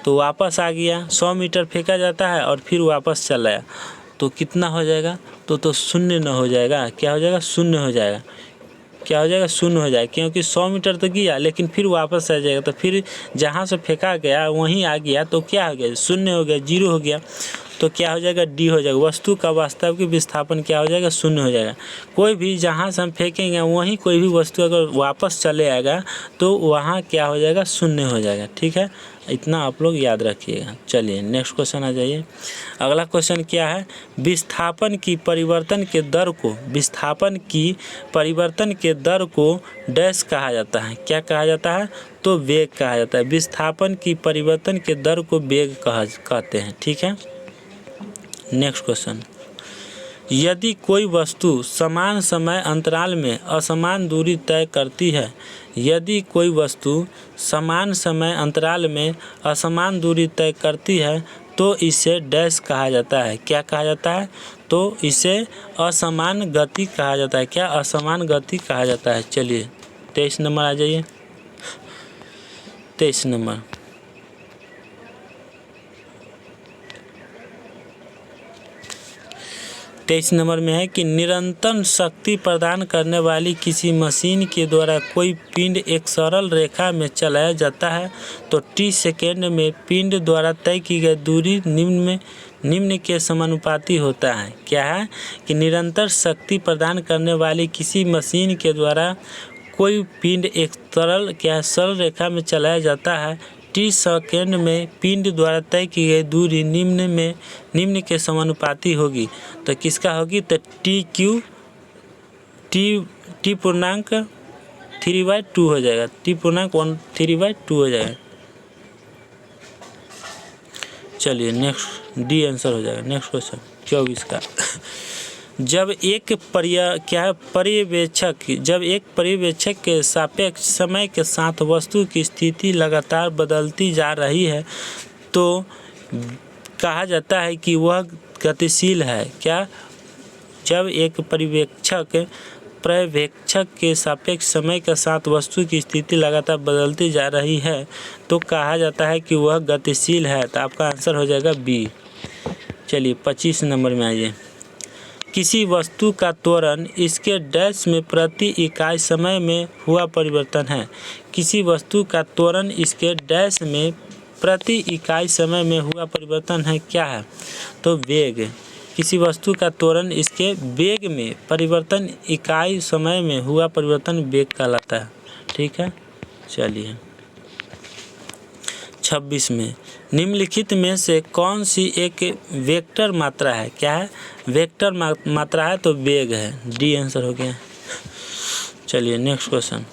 तो वापस आ गया, 100 मीटर फेंका जाता है और फिर वापस चला आया तो कितना हो जाएगा? तो शून्य न हो जाएगा। क्या हो जाएगा? शून्य हो जाएगा। क्या हो जाएगा? शून्य हो जाएगा, क्योंकि 100 मीटर तो गया लेकिन फिर वापस आ जाएगा। तो फिर जहाँ से फेंका गया वहीं आ गया तो क्या हो गया? शून्य हो गया, जीरो हो गया। तो क्या हो जाएगा, डी हो जाएगा। वस्तु का वास्तविक विस्थापन क्या हो जाएगा, शून्य हो जाएगा। कोई भी जहाँ से हम फेंकेंगे वहीं कोई भी वस्तु अगर वापस चले आएगा तो वहाँ क्या हो जाएगा, शून्य हो जाएगा। ठीक है, इतना आप लोग याद रखिएगा। चलिए नेक्स्ट क्वेश्चन आ जाइए। अगला क्वेश्चन क्या है, विस्थापन की परिवर्तन के दर को डैश कहा जाता है। क्या कहा जाता है, तो वेग कहा जाता है। विस्थापन की परिवर्तन के दर को वेग कहते हैं। ठीक है, नेक्स्ट क्वेश्चन, यदि कोई वस्तु समान समय अंतराल में असमान दूरी तय करती है, यदि कोई वस्तु समान समय अंतराल में असमान दूरी तय करती है तो इसे डैश कहा जाता है। क्या कहा जाता है, तो इसे असमान गति कहा जाता है। क्या, असमान गति कहा जाता है। चलिए 23 नंबर आ जाइए। 23 नंबर, में है कि निरंतर शक्ति प्रदान करने वाली किसी मशीन के द्वारा कोई पिंड एक सरल रेखा में चलाया जाता है तो t सेकेंड में पिंड द्वारा तय की गई दूरी निम्न के समानुपाती होता है। क्या है कि निरंतर शक्ति प्रदान करने वाली किसी मशीन के द्वारा कोई पिंड एक सरल रेखा में चलाया जाता है, t सेकेंड में पिंड द्वारा तय की गई दूरी निम्न के समानुपाती होगी। तो किसका होगी, तो टी पूर्णांक 3/2 हो जाएगा। टी पूर्णांक 3/2 हो जाएगा। चलिए नेक्स्ट, डी आंसर हो जाएगा। नेक्स्ट क्वेश्चन 24 का, जब एक पर्यवेक्षक के सापेक्ष समय के साथ वस्तु की स्थिति लगातार बदलती जा रही है तो कहा जाता है कि वह गतिशील है। क्या, जब एक पर्यवेक्षक के सापेक्ष समय के साथ वस्तु की स्थिति लगातार बदलती जा रही है तो कहा जाता है कि वह गतिशील है। तो आपका आंसर हो जाएगा बी। चलिए 25 नंबर में आइए। किसी वस्तु का त्वरण इसके डैश में प्रति इकाई समय में हुआ परिवर्तन है। किसी वस्तु का त्वरण इसके डैश में प्रति इकाई समय में हुआ परिवर्तन है। क्या है, तो वेग। किसी वस्तु का त्वरण इसके वेग में परिवर्तन इकाई समय में हुआ परिवर्तन वेग कहलाता है। ठीक है, चलिए 26 में, निम्नलिखित में से कौन सी एक वेक्टर मात्रा है। क्या है, वेक्टर मात्रा है तो वेग है। डी आंसर हो गया। चलिए नेक्स्ट क्वेश्चन,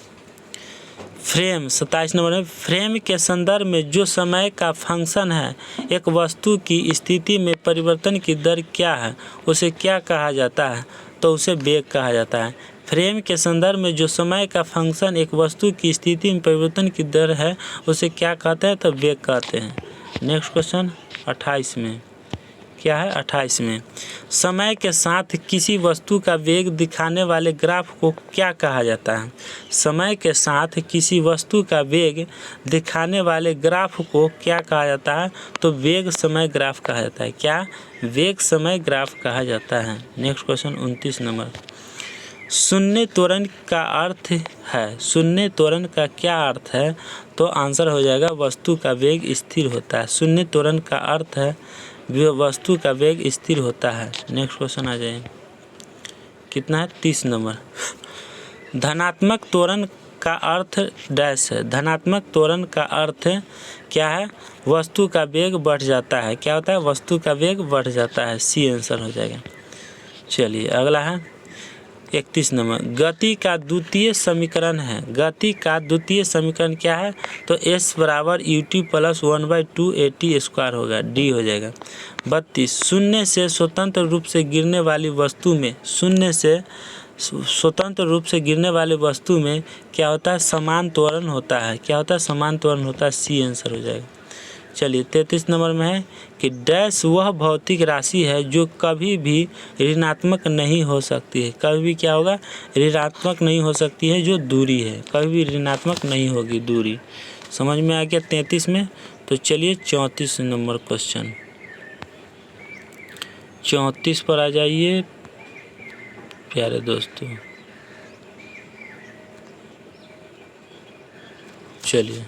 फ्रेम 27 नंबर में, फ्रेम के संदर्भ में जो समय का फंक्शन है एक वस्तु की स्थिति में परिवर्तन की दर क्या है, उसे क्या कहा जाता है, तो उसे वेग कहा जाता है। फ्रेम के संदर्भ में जो समय का फंक्शन एक वस्तु की स्थिति में परिवर्तन की दर है उसे क्या कहते हैं, तो वेग कहते हैं। नेक्स्ट क्वेश्चन 28 में क्या है, 28 में, समय के साथ किसी वस्तु का वेग दिखाने वाले ग्राफ को क्या कहा जाता है। समय के साथ किसी वस्तु का वेग दिखाने वाले ग्राफ को क्या कहा जाता है, तो वेग समय ग्राफ कहा जाता है। क्या, वेग समय ग्राफ कहा जाता है। नेक्स्ट क्वेश्चन 29 नंबर, शून्य त्वरण का अर्थ है। शून्य त्वरण का क्या अर्थ है, तो आंसर हो जाएगा वस्तु का वेग स्थिर होता है। शून्य त्वरण का अर्थ है वस्तु का वेग स्थिर होता है। नेक्स्ट क्वेश्चन आ जाए, कितना है, 30 नंबर, धनात्मक त्वरण का अर्थ डैश है। धनात्मक त्वरण का अर्थ क्या है, वस्तु का वेग बढ़ जाता है। क्या होता है, वस्तु का वेग बढ़ जाता है। सी आंसर हो जाएगा। चलिए अगला है 31 नंबर, गति का द्वितीय समीकरण है। गति का द्वितीय समीकरण क्या है, तो s बराबर ut प्लस 1/2 at² होगा। डी हो जाएगा। 32, शून्य से स्वतंत्र रूप से गिरने वाली वस्तु में, शून्य से स्वतंत्र रूप से गिरने वाली वस्तु में क्या होता है, समान त्वरण होता है। क्या होता है, समान त्वरण होता है। सी आंसर हो जाएगा। चलिए 33 नंबर में है कि डैश वह भौतिक राशि है जो कभी भी ऋणात्मक नहीं हो सकती है। कभी भी क्या होगा, ऋणात्मक नहीं हो सकती है, जो दूरी है कभी भी ऋणात्मक नहीं होगी दूरी। समझ में आ गया 33 में। तो चलिए 34 नंबर क्वेश्चन, 34 पर आ जाइए प्यारे दोस्तों। चलिए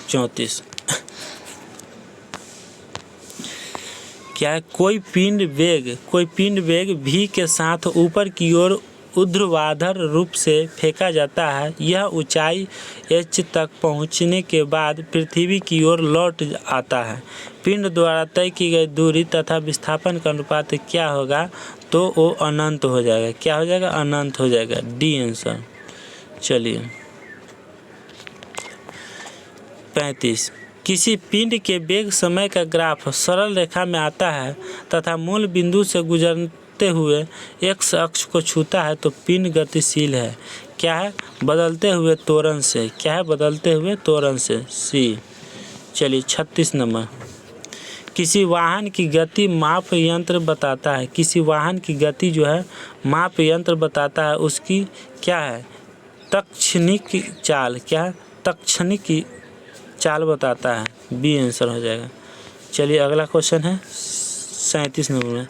34, क्या है, कोई पिंड वेग v के साथ ऊपर की ओर ऊर्ध्वाधर रूप से फेंका जाता है। यह ऊंचाई h तक पहुंचने के बाद पृथ्वी की ओर लौट आता है। पिंड द्वारा तय की गई दूरी तथा विस्थापन का अनुपात क्या होगा? तो वो अनंत हो जाएगा। क्या हो जाएगा? अनंत हो जाएगा। D answer. चलिए 35। किसी पिंड के वेग समय का ग्राफ सरल रेखा में आता है तथा मूल बिंदु से गुजरते हुए x अक्ष को छूता है तो पिंड गतिशील है। क्या है? बदलते हुए त्वरण से। क्या है? बदलते हुए त्वरण से। सी। चलिए 36 नंबर। किसी वाहन की गति माप यंत्र बताता है। किसी वाहन की गति जो है माप यंत्र बताता है, उसकी क्या है? तत्क्षणिक चाल। क्या है? तत्क्षणिक चाल बताता है। बी आंसर हो जाएगा। चलिए अगला क्वेश्चन है 37 नंबर में।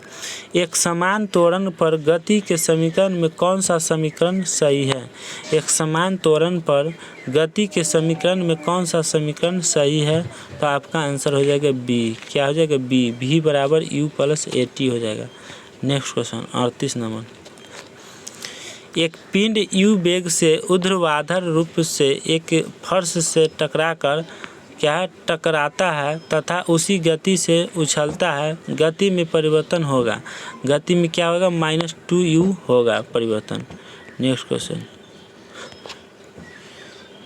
एक समान त्वरण पर गति के समीकरण में कौन सा समीकरण सही है? एक समान त्वरण पर गति के समीकरण में कौन सा समीकरण सही है? तो आपका आंसर हो जाएगा बी। क्या हो जाएगा? बी। v बराबर u प्लस at हो जाएगा। Next question 38 number. एक पिंड u वेग से ऊर्ध्वाधर रूप से एक फर्श से टकराकर क्या है? टकराता है तथा उसी गति से उछलता है। गति में परिवर्तन होगा। गति में क्या होगा? -2u होगा परिवर्तन। Next question.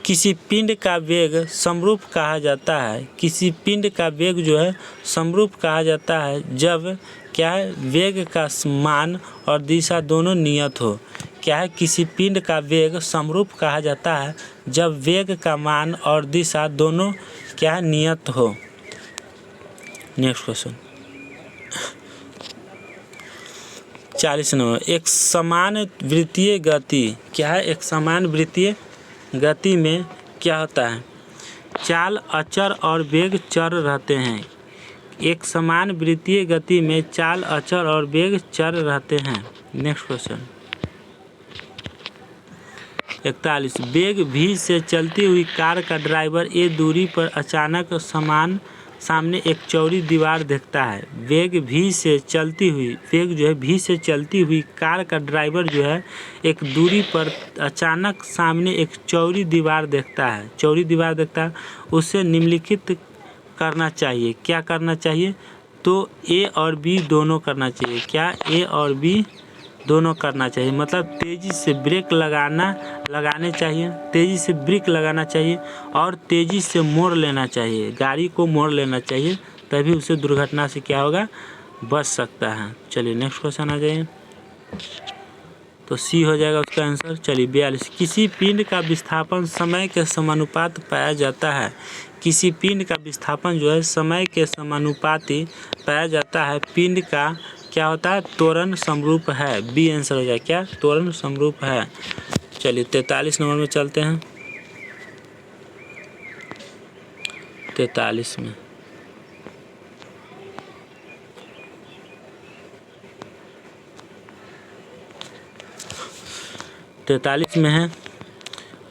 किसी पिंड का वेग समरूप कहा जाता है। किसी पिंड का वेग जो है समरूप कहा जाता है जब क्या है? वेग का मान और दिशा दोनों नियत हो। क्या है? किसी पिंड का वेग समरूप कहा जाता है जब वेग का मान और दिशा दोनों क्या है? नियत हो। Next question 40 number. एक समान वृत्तीय गति। क्या है? एक समान वृत्तीय गति में क्या होता है? चाल अचर और वेग चर रहते हैं। एक समान वृत्तीय गति में चाल अचर और वेग चर रहते हैं। Next question 41। वेग v से चलती हुई कार का ड्राइवर ए दूरी पर अचानक सामने एक चौड़ी दीवार देखता है। वेग v से चलती हुई कार का ड्राइवर जो है एक दूरी पर अचानक सामने एक चौड़ी दीवार देखता है। उसे निम्नलिखित करना चाहिए। क्या करना चाहिए? तो ए और बी दोनों करना चाहिए। क्या? ए और बी दोनों करना चाहिए। मतलब तेज़ी से ब्रेक लगाने चाहिए, तेज़ी से ब्रेक लगाना चाहिए और तेज़ी से मोड़ लेना चाहिए। गाड़ी को मोड़ लेना चाहिए, तभी उसे दुर्घटना से क्या होगा? बच सकता है। चलिए नेक्स्ट क्वेश्चन आ जाइए। तो सी हो जाएगा उसका आंसर। चलिए 42। किसी पिंड का विस्थापन समय के समानुपात पाया जाता है। किसी पिंड का विस्थापन जो है समय के समानुपाती पाया जाता है। पिंड का क्या होता है? त्वरण समरूप है। बी आंसर हो जाएगा। क्या? त्वरण समरूप है। चलिए 43 नंबर में चलते हैं। 43 में 43 में है,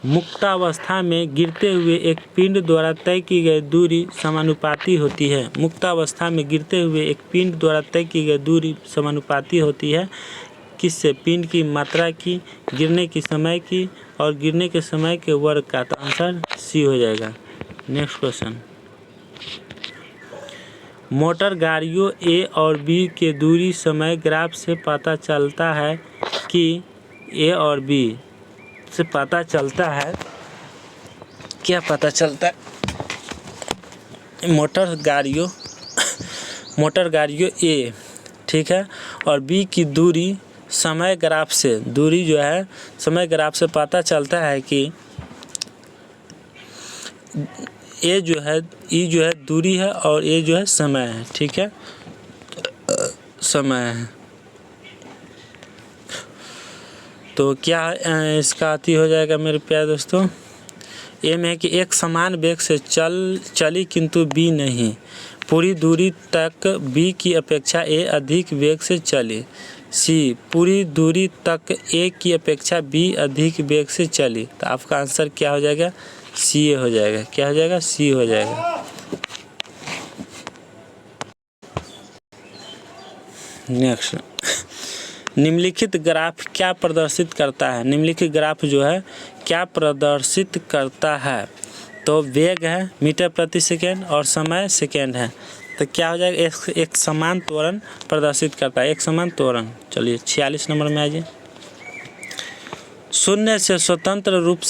मुक्तावस्था में गिरते हुए एक पिंड द्वारा तय की गई दूरी समानुपाती होती है। मुक्तावस्था में गिरते हुए एक पिंड द्वारा तय की गई दूरी समानुपाती होती है किससे? पिंड की मात्रा की, गिरने की समय की और गिरने के समय के वर्ग का। तो आंसर सी हो जाएगा। Next question. मोटर गाड़ियों ए और बी के दूरी समय ग्राफ से पता चलता है कि ए और बी से पता चलता है। क्या पता चलता है? मोटर गाड़ियों ए, ठीक है, और बी की दूरी समय ग्राफ से, दूरी जो है समय ग्राफ से पता चलता है कि ए जो है, ई जो है दूरी है और ए जो है समय है। ठीक है, समय है। तो क्या इसका अति हो जाएगा मेरे प्यारे दोस्तों? ए में है कि एक समान वेग से चली किंतु बी नहीं, पूरी दूरी तक बी की अपेक्षा ए अधिक वेग से चली। सी, पूरी दूरी तक ए की अपेक्षा बी अधिक वेग से चली। तो आपका आंसर क्या हो जाएगा? सी हो जाएगा। क्या हो जाएगा? सी हो जाएगा। नेक्स्ट, निम्नलिखित ग्राफ क्या प्रदर्शित करता है? निम्नलिखित ग्राफ जो है क्या प्रदर्शित करता है? तो वेग है मीटर प्रति सेकेंड और समय सेकेंड है, तो क्या हो जाएगा? एक समान त्वरण प्रदर्शित करता है, एक समान त्वरण। चलिए 46 नंबर में आइए। शून्य से स्वतंत्र रूप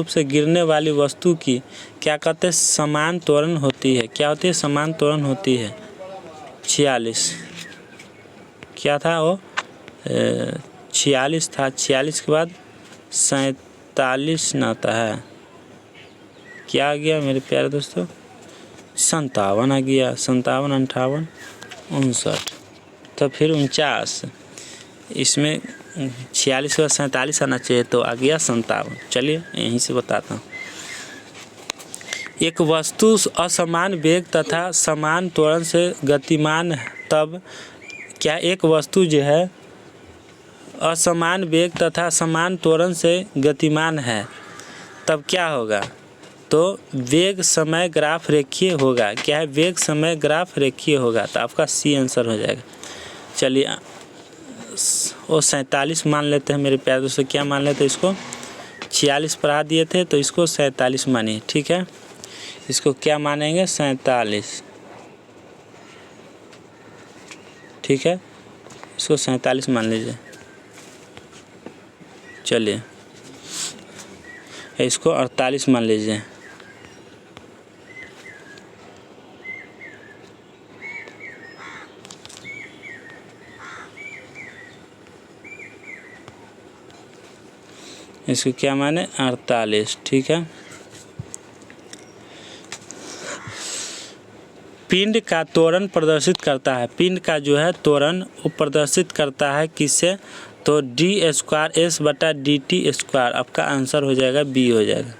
से गिरने वाली वस्तु की क्या कहते हैं? समान त्वरण होती है। क्या होती है? समान त्वरण होती है। 46 क्या था वो? 46 था। 46 के बाद 47 आता है। क्या आ गया मेरे प्यारे दोस्तों? 57 आ गया। 57, 58, 59, तो फिर 49। इसमें 46 के बाद 47 आना चाहिए, तो आ गया 57। चलिए यहीं से बताता हूँ। एक वस्तु असमान वेग तथा समान त्वरण से गतिमान है, तब क्या एक वस्तु जो है असमान वेग तथा समान त्वरण से गतिमान है, तब क्या होगा? तो वेग समय ग्राफ रेखीय होगा। क्या है? वेग समय ग्राफ रेखीय होगा, तो आपका सी आंसर हो जाएगा। चलिए वो 47 मान लेते हैं मेरे प्यारे दोस्तों। क्या मान लेते हैं इसको? 46 पढ़ा दिए थे, तो इसको 47 मानिए। ठीक है, इसको क्या मानेंगे? 47। ठीक है, इसको 47 मान लीजिए। चलिए इसको 48 मान लीजिए। इसको क्या माने? 48। ठीक है, पिंड का त्वरण प्रदर्शित करता है। पिंड का जो है त्वरण वो प्रदर्शित करता है किससे? तो d²s/dt²। आपका आंसर हो जाएगा बी हो जाएगा।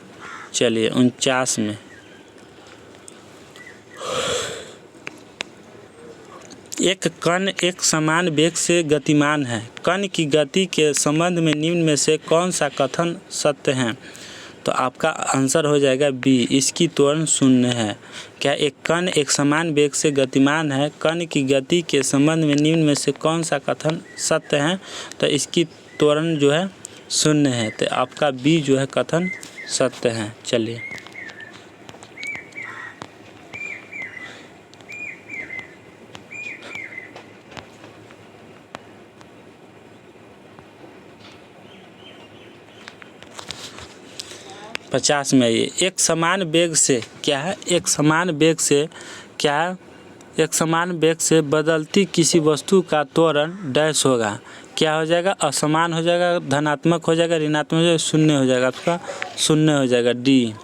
चलिए 49 में एक कण एक समान वेग से गतिमान है। कण की गति के संबंध में निम्न में से कौन सा कथन सत्य है? तो आपका आंसर हो जाएगा बी, इसकी त्वरण शून्य है। क्या एक कण एक समान वेग से गतिमान है? कण की गति के संबंध में निम्न में से कौन सा कथन सत्य है? तो इसकी त्वरण जो है शून्य है, तो आपका बी जो है कथन सत्य है। चलिए पचास में आइए। एक समान वेग से क्या है? एक समान वेग से क्या है? एक समान वेग से बदलती किसी वस्तु का त्वरण डैश होगा। क्या हो जाएगा? असमान हो जाएगा, धनात्मक हो जाएगा, ऋणात्मक हो जाएगा, शून्य हो जाएगा। आपका शून्य हो जाएगा, डी।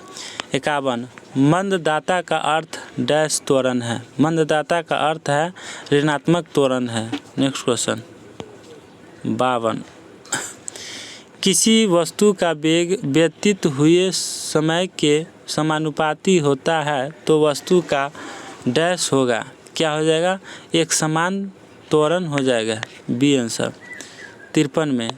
51 मंददाता का अर्थ डैश त्वरण है। मंददाता का अर्थ है ऋणात्मक त्वरण है। नेक्स्ट क्वेश्चन 52 किसी वस्तु का वेग व्यतीत हुए समय के समानुपाती होता है, तो वस्तु का डैश होगा। क्या हो जाएगा? एक समान त्वरण हो जाएगा, बी आंसर। 53 में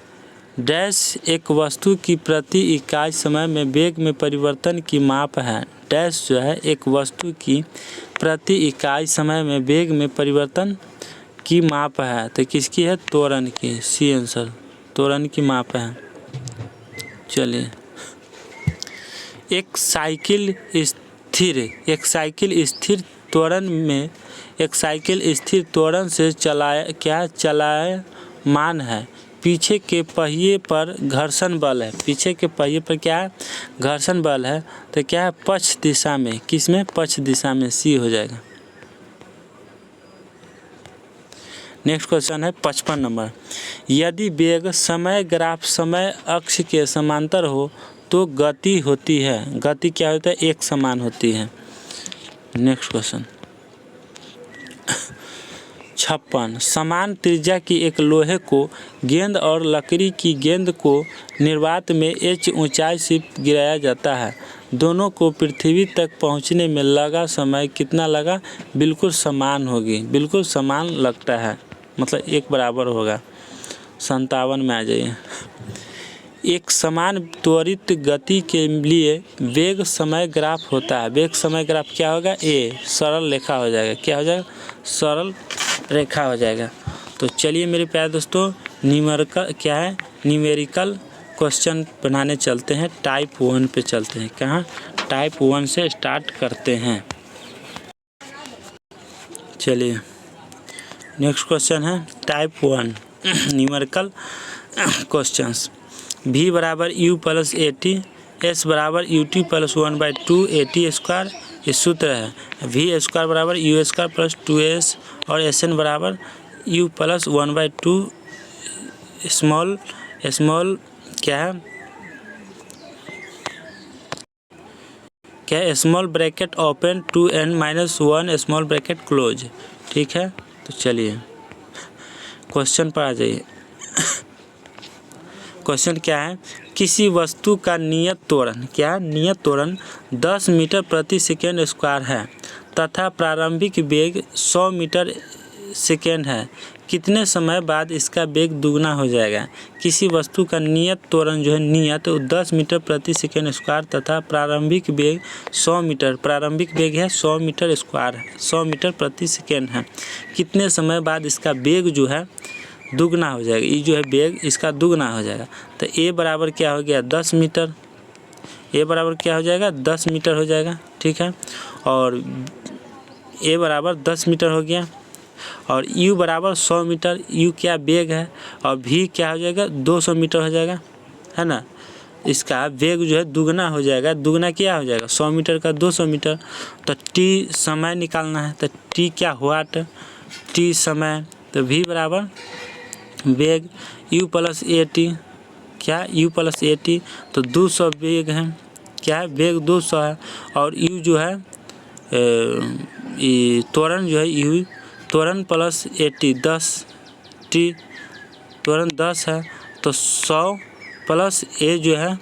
डैश एक वस्तु की प्रति इकाई समय में वेग में परिवर्तन की माप है। डैश जो है एक वस्तु की प्रति इकाई समय में वेग में परिवर्तन की माप है, तो किसकी है? त्वरण की, सी आंसर। त्वरण की माप है। चलिए एक साइकिल स्थिर त्वरण में एक साइकिल स्थिर त्वरण से चलायमान है। पीछे के पहिए पर घर्षण बल है। पीछे के पहिए पर क्या है? घर्षण बल है, तो क्या है? पक्ष दिशा में। किस में? पक्ष दिशा में, सी हो जाएगा। नेक्स्ट क्वेश्चन है 55 नंबर। यदि वेग समय ग्राफ समय अक्ष के समांतर हो तो गति होती है। गति क्या होता है? एक समान होती है। नेक्स्ट क्वेश्चन 56 समान त्रिज्या की एक लोहे को गेंद और लकड़ी की गेंद को निर्वात में h ऊंचाई से गिराया जाता है। दोनों को पृथ्वी तक पहुंचने में लगा समय कितना लगा? बिल्कुल समान होगी, बिल्कुल समान लगता है, मतलब एक बराबर होगा। 57 में आ जाइए। एक समान त्वरित गति के लिए वेग समय ग्राफ होता है। वेग समय ग्राफ क्या होगा? ए सरल रेखा हो जाएगा। क्या हो जाएगा? सरल रेखा हो जाएगा। तो चलिए मेरे प्यारे दोस्तों, न्यूमेरिकल क्वेश्चन बनाने चलते हैं। टाइप 1 पे चलते हैं। कहाँ? टाइप 1 से स्टार्ट करते हैं। चलिए नेक्स्ट क्वेश्चन है टाइप 1 न्यूमेरिकल क्वेश्चंस। v बराबर u प्लस AT, s बराबर UT प्लस 1/2 AT स्क्वायर, ये सूत्र है। v स्क्वायर बराबर u स्क्वायर प्लस 2s और sn बराबर u प्लस 1/2 स्मॉल क्या है small bracket open 2n-1 small bracket close. ठीक है, तो चलिए क्वेश्चन पर आ जाइए। क्वेश्चन क्या है? किसी वस्तु का नियत त्वरण 10 मीटर प्रति सेकेंड स्क्वायर है तथा प्रारंभिक वेग 100 मीटर सेकेंड है। कितने समय बाद इसका वेग दुगना हो जाएगा? किसी वस्तु का नियत त्वरण जो है नियत 10 मीटर प्रति सेकेंड स्क्वायर तथा प्रारंभिक वेग 100 मीटर, प्रारंभिक वेग है 100 मीटर स्क्वायर है, 100 मीटर प्रति सेकेंड है। कितने समय बाद इसका वेग जो है दुगना हो जाएगा? ये जो है वेग इसका दुगना हो जाएगा। तो ए बराबर क्या हो गया? 10 मीटर। ए बराबर क्या हो जाएगा? 10 मीटर हो जाएगा। ठीक है, और ए बराबर 10 मीटर हो गया और यू बराबर 100 मीटर। यू क्या वेग है और भी क्या हो जाएगा? 200 मीटर हो जाएगा, है ना। इसका वेग जो है दुगना हो जाएगा। दुगना क्या हो जाएगा? 100 मीटर का 200 मीटर। तो टी समय निकालना है, तो टी क्या हुआ? टी समय। तो वी बराबर वेग u प्लस AT, क्या u प्लस AT, तो 200 वेग है। क्या है? वेग 200 है और u जो है त्वरण जो है u त्वरण प्लस AT 10 t, त्वरण 10 है तो 100 प्लस a जो है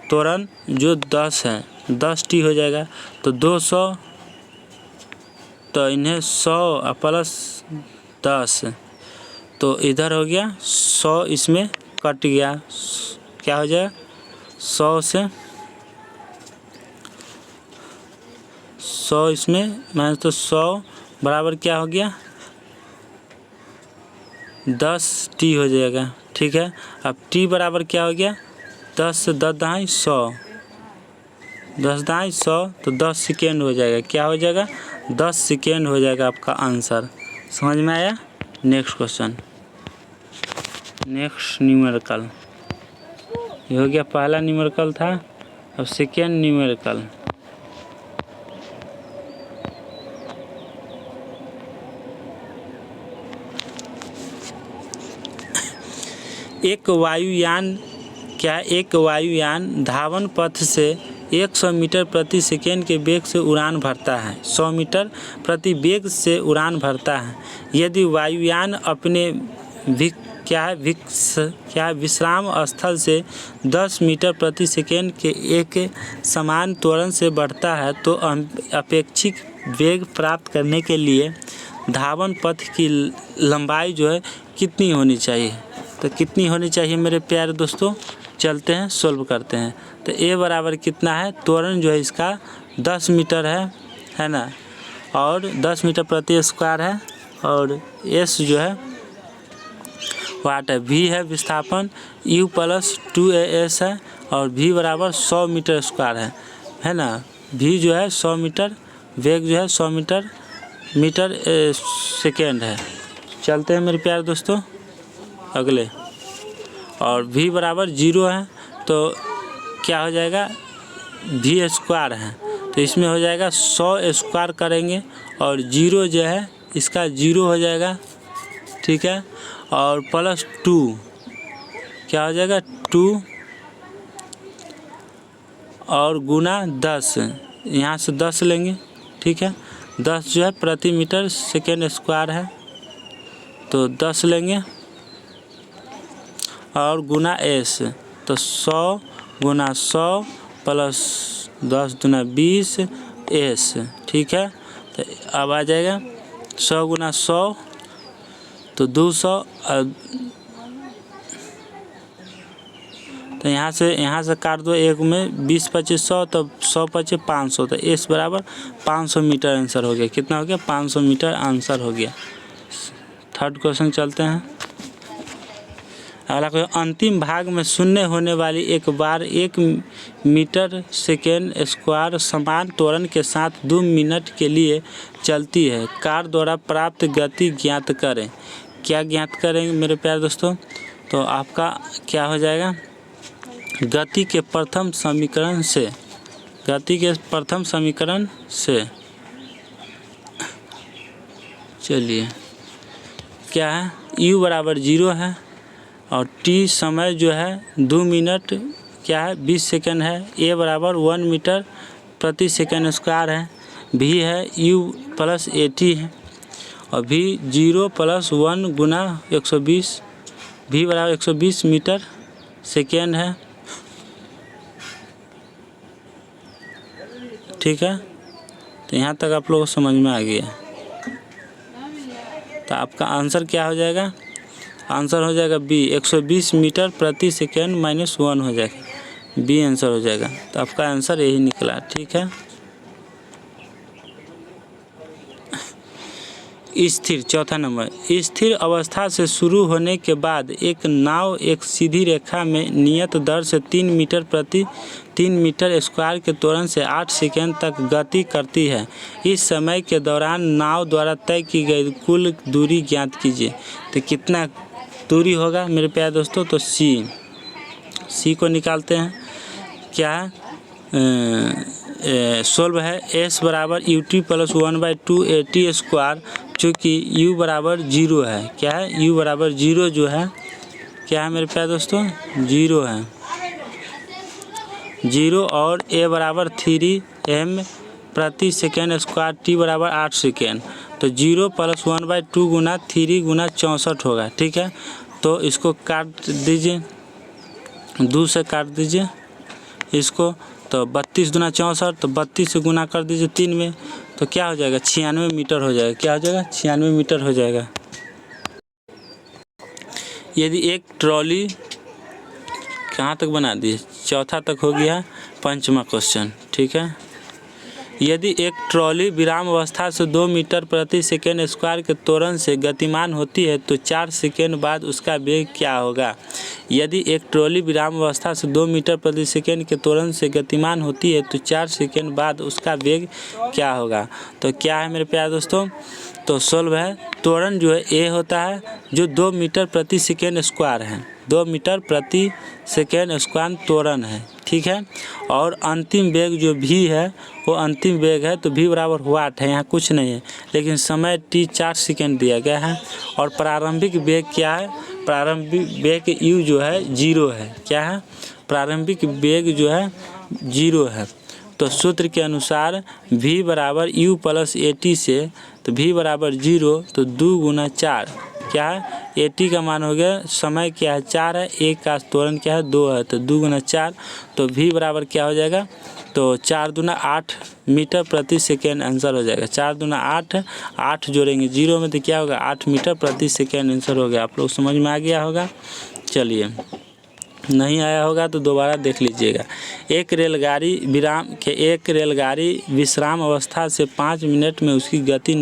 त्वरण जो 10 है 10 t हो जाएगा। तो 200, तो इन्हें 100 प्लस 10, तो इधर हो गया 100, इसमें कट गया। क्या हो जाएगा? 100 से 100 इसमें माइनस, तो 100 बराबर क्या हो गया? 10 t हो जाएगा। ठीक है, अब t बराबर क्या हो गया? 10 से 10 दाई 100, 10 दाई 100, तो 10 सेकेंड हो जाएगा। क्या हो जाएगा? 10 सेकेंड हो जाएगा आपका आंसर। समझ में आया? Next question, next numerical. ये हो गया पहला न्यूमेरिकल था। अब सेकेंड न्यूमेरिकल। एक वायुयान धावन पथ से 100 मीटर प्रति सेकेंड के वेग से उड़ान भरता है। 100 मीटर प्रति वेग से उड़ान भरता है। यदि वायुयान अपने विश्राम स्थल से 10 मीटर प्रति सेकेंड के एक समान त्वरण से बढ़ता है तो अपेक्षित वेग प्राप्त करने के लिए धावन पथ की लंबाई जो है कितनी होनी चाहिए? तो कितनी होनी चाहिए मेरे प्यारे दोस्तों? चलते हैं सोल्व करते हैं। तो ए बराबर कितना है? त्वरण जो है इसका 10 मीटर है ना, और 10 मीटर प्रति स्क्वायर है, और एस जो है वाट है, वी है विस्थापन, यू प्लस 2as है, और वी बराबर 100 मीटर स्क्वायर है ना। वी जो है 100 मीटर, वेग जो है 100 मीटर सेकेंड है। चलते हैं मेरे प्यारे दोस्तों अगले, और v बराबर 0 है तो क्या हो जाएगा? v स्क्वायर है तो इसमें हो जाएगा 100 स्क्वायर करेंगे और 0 जो है इसका 0 हो जाएगा। ठीक है, और प्लस 2 क्या हो जाएगा? 2 और गुना 10, यहाँ से 10 लेंगे। ठीक है, 10 जो है प्रति मीटर सेकेंड स्क्वायर है तो 10 लेंगे और गुना s, तो 100 गुना 100 प्लस 10 गुना 20 s। ठीक है, तो अब आ जाएगा 100 गुना 100 तो 200, तो यहाँ से काट दो, एक में 20 25 100, तो 100 25 500, तो S बराबर 500 मीटर आंसर हो गया। कितना हो गया? 500 मीटर आंसर हो गया। थर्ड क्वेश्चन चलते हैं। अगला क्वेश्चन, अंतिम भाग में शून्य होने वाली एक बार 1 मीटर सेकेंड स्क्वायर समान त्वरण के साथ 2 मिनट के लिए चलती है। कार द्वारा प्राप्त गति ज्ञात करें। क्या ज्ञात करेंगे मेरे प्यारे दोस्तों? तो आपका क्या हो जाएगा? गति के प्रथम समीकरण से चलिए, क्या है? u बराबर 0 है और t समय जो है 2 मिनट क्या है? 20 सेकेंड है। a बराबर 1 मीटर प्रति सेकेंड स्क्वायर है। v है u प्लस at है और v 0 प्लस 1 गुना 120, v बराबर 120 मीटर सेकेंड है। ठीक है, तो यहाँ तक आप लोगों को समझ में आ गया। तो आपका आंसर क्या हो जाएगा? आंसर हो जाएगा बी, 120 मीटर प्रति सेकेंड -1 हो जाएगा। बी आंसर हो जाएगा। तो आपका आंसर यही निकला। ठीक है, स्थिर, चौथा नंबर, स्थिर अवस्था से शुरू होने के बाद एक नाव एक सीधी रेखा में नियत दर से 3 मीटर प्रति 3 मीटर स्क्वायर के त्वरण से 8 सेकेंड तक गति करती है। इस समय के दौरान नाव द्वारा तय की गई कुल दूरी ज्ञात कीजिए। तो कितना दूरी होगा मेरे प्यारे दोस्तों? तो सी को निकालते हैं। क्या है? सोल्व है। s बराबर ut प्लस 1/2 at स्क्वायर, चूँकि u बराबर 0 है। क्या है? u बराबर 0 जो है, क्या है मेरे प्यारे दोस्तों? 0 है। 0 और a बराबर 3m प्रति सेकेंड स्क्वायर, t बराबर 8 सेकेंड। तो 0 प्लस 1/2 गुना 3 गुना 64 होगा। ठीक है, तो इसको काट दीजिए, 2 से काट दीजिए इसको। तो 32 गुना 64, तो 32 से गुना कर दीजिए 3 में, तो क्या हो जाएगा? 96 मीटर हो जाएगा। क्या हो जाएगा? 96 मीटर हो जाएगा। यदि एक ट्रॉली, कहाँ तक बना दिए? चौथा तक हो गया, पंचमा क्वेश्चन। ठीक है, यदि एक ट्रॉली विराम अवस्था से 2 मीटर प्रति सेकेंड स्क्वायर के त्वरण से गतिमान होती है तो 4 सेकेंड बाद उसका वेग क्या होगा? यदि एक ट्रॉली विराम अवस्था से 2 मीटर प्रति सेकेंड के त्वरण से गतिमान होती है तो 4 सेकेंड बाद उसका वेग क्या होगा? तो क्या है मेरे प्यारे दोस्तों? तो सोल्व है। त्वरण जो है ए होता है जो 2 मीटर प्रति सेकेंड स्क्वायर है। 2 मीटर प्रति सेकेंड स्क्वायर त्वरण है। ठीक है, और अंतिम वेग जो भी है वो अंतिम वेग है, तो v बराबर वाट है, यहाँ कुछ नहीं है, लेकिन समय t 4 सेकेंड दिया गया है। और प्रारंभिक वेग क्या है? प्रारंभिक वेग u जो है 0 है। क्या है? प्रारंभिक वेग जो है 0 है। तो सूत्र के अनुसार v बराबर u प्लस at से, तो v बराबर 0, तो 2 गुना 4 क्या है? at का मान हो गया, समय क्या है? 4 है, एक का त्वरण क्या है? 2 है, तो 2 गुना 4, तो v बराबर क्या हो जाएगा? तो 4 दूना 8 मीटर प्रति सेकेंड आंसर हो जाएगा। 4 दूना 8, 8 जोड़ेंगे 0 में तो क्या होगा? 8 मीटर प्रति सेकेंड आंसर हो गया। आप लोग समझ में आ गया होगा। चलिए, नहीं आया होगा तो दोबारा देख लीजिएगा। एक रेलगाड़ी विश्राम अवस्था से 5 मिनट में उसकी गति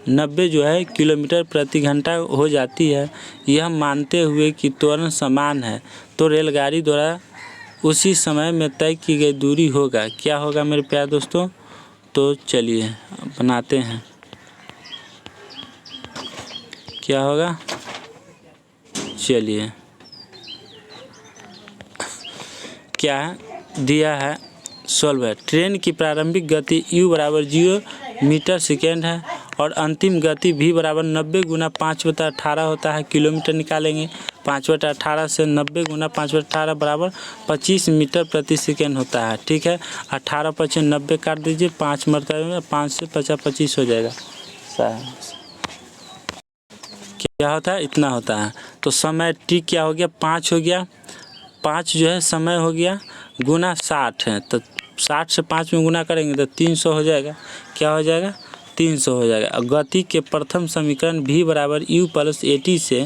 90 जो है किलोमीटर प्रति घंटा हो जाती है। यह मानते हुए कि त्वरण समान है तो रेलगाड़ी द्वारा उसी समय में तय की गई दूरी होगा। क्या होगा मेरे प्यारे दोस्तों? तो चलिए बनाते हैं। क्या होगा? चलिए, क्या दिया है? सोल्व है। ट्रेन की प्रारंभिक गति u बराबर 0 मीटर सेकेंड है और अंतिम गति v बराबर 90 गुना 5/18 होता है। किलोमीटर निकालेंगे, 5/18 से 90 गुना 5/18 बराबर 25 मीटर प्रति सेकेंड होता है। ठीक है, 18 × 90 काट दीजिए, 5 मरतबे में 5 से 50 25 हो जाएगा। क्या होता है? इतना होता है। तो समय t क्या हो गया? 5 हो गया, 5 जो है समय हो गया, गुना 60 है, तो 60 से 5 में गुना करेंगे तो 300 हो जाएगा। क्या हो जाएगा? 300 हो जाएगा। अब गति के प्रथम समीकरण v बराबर u प्लस at से,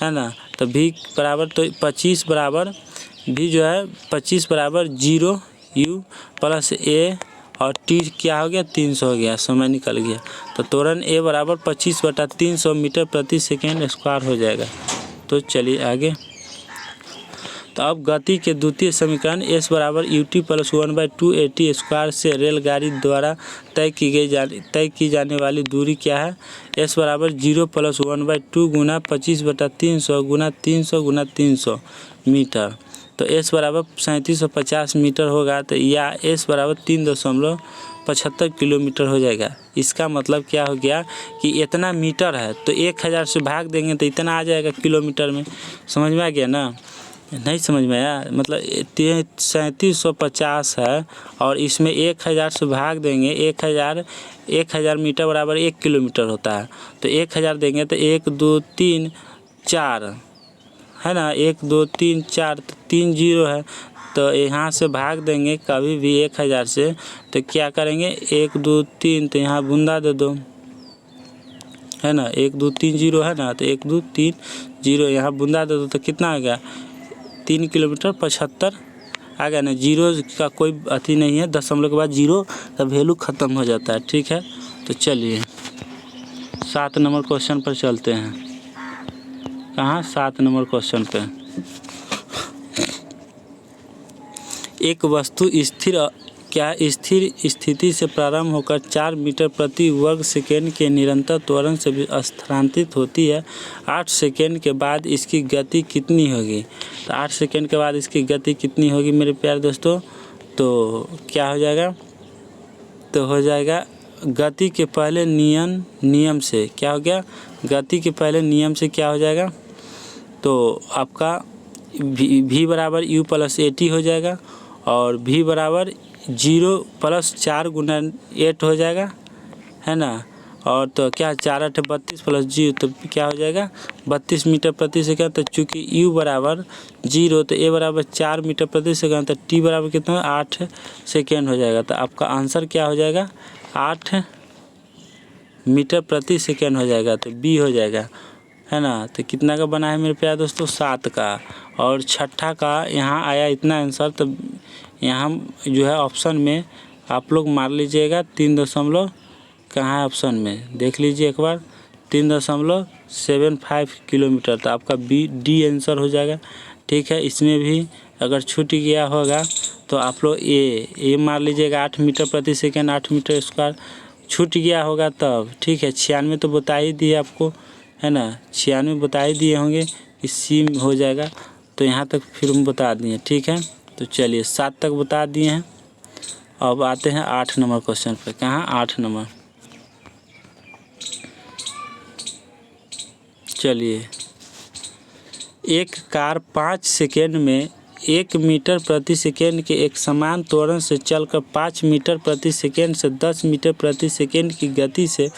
है ना, तो v बराबर तो 25 बराबर v जो है 25 बराबर 0 u प्लस a और t क्या हो गया 300 हो गया, समय निकल गया। तो त्वरण a बराबर 25/300 मीटर प्रति सेकेंड स्क्वायर हो जाएगा। तो चलिए आगे। तो अब गति के द्वितीय समीकरण s बराबर ut प्लस 1/2 at स्क्वायर से रेलगाड़ी द्वारा तय की जाने वाली दूरी क्या है। s बराबर 0 प्लस 1/2 गुना 25/300 गुना 300 मीटर। तो s बराबर 3750 मीटर होगा। तो या s बराबर 3.75 किलोमीटर हो जाएगा। इसका मतलब क्या हो गया कि इतना मीटर है तो 1000 से भाग देंगे तो इतना आ जाएगा किलोमीटर में। समझ में आ गया ना? नहीं समझ में आया? मतलब 3750 है और इसमें 1000 से भाग देंगे। 1000 मीटर बराबर 1 किलोमीटर होता है। तो 1000 देंगे तो 1 2 3 4 है ना, 1 2 3 4 तो 3 0 है। तो यहाँ से भाग देंगे कभी भी 1000 से, तो क्या करेंगे 1 2 3 तो यहाँ बूंदा दे दो, है ना, 1 2 3 0 है ना, तो 1 2 3 0 यहाँ बूंदा दे दो तो कितना आ गया 3 किलोमीटर 75 आ गया ना। जीरो का कोई अति नहीं है, दशमलव के बाद जीरो का वैल्यू ख़त्म हो जाता है। ठीक है, तो चलिए 7 नंबर क्वेश्चन पर चलते हैं। कहाँ 7 नंबर क्वेश्चन पे। एक वस्तु स्थिर स्थिति से प्रारंभ होकर 4 मीटर प्रति वर्ग सेकेंड के निरंतर त्वरण से स्थानांतरित होती है। 8 सेकेंड के बाद इसकी गति कितनी होगी। तो 8 सेकेंड के बाद इसकी गति कितनी होगी मेरे प्यारे दोस्तों। तो क्या हो जाएगा, तो हो जाएगा गति के पहले नियम से क्या हो गया, गति के पहले नियम से क्या हो जाएगा, तो आपका v बराबर u प्लस at हो जाएगा और v बराबर 0 प्लस 4 गुना 8 हो जाएगा, है ना। और तो क्या 4 8 32 प्लस 0 तो क्या हो जाएगा 32 मीटर प्रति सेकंड। तो चूँकि u बराबर 0 तो a बराबर 4 मीटर प्रति सेकंड, तो t बराबर कितना 8 सेकेंड हो जाएगा। तो आपका आंसर क्या हो जाएगा 8 मीटर प्रति सेकेंड हो जाएगा। तो b हो जाएगा, है ना। तो कितना का बना है मेरे प्यारे दोस्तों 7 का। और छठा का यहाँ आया इतना आंसर। तो यहाँ जो है ऑप्शन में आप लोग मार लीजिएगा 3 दशमलव कहाँ है ऑप्शन में देख लीजिए एक बार 3.75 किलोमीटर। तो आपका डी आंसर हो जाएगा। ठीक है, इसमें भी अगर छूट गया होगा तो आप लोग ए मार लीजिएगा 8 मीटर प्रति सेकेंड 8 मीटर स्क्वायर छूट गया होगा तब। ठीक है, 96 तो बता ही दिए आपको, है ना, 96 बता ही दिए होंगे कि सी हो जाएगा। तो यहाँ तक फिर हम बता दिए। ठीक है, तो चलिए 7 तक बता दिए हैं। अब आते हैं 8 नंबर क्वेश्चन पे। कहाँ 8 नंबर, चलिए। एक कार 5 सेकेंड में 1 मीटर प्रति सेकेंड के एक समान त्वरण से चलकर 5 मीटर प्रति सेकेंड से 10 मीटर प्रति सेकेंड की गति से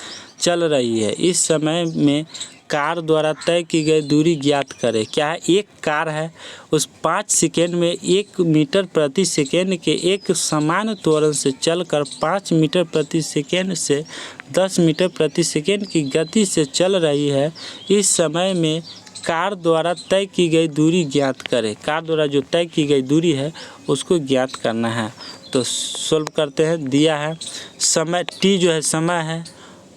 चल रही है। इस समय में कार द्वारा तय की गई दूरी ज्ञात करें। क्या है, एक कार है, उस 5 सेकेंड में 1 मीटर प्रति सेकेंड के एक समान त्वरण से चलकर 5 मीटर प्रति सेकेंड से 10 मीटर प्रति सेकेंड की गति से चल रही है। इस समय में कार द्वारा तय की गई दूरी ज्ञात करें। कार द्वारा जो तय की गई दूरी है उसको ज्ञात करना है। तो सॉल्व करते हैं। दिया है समय t जो है समय है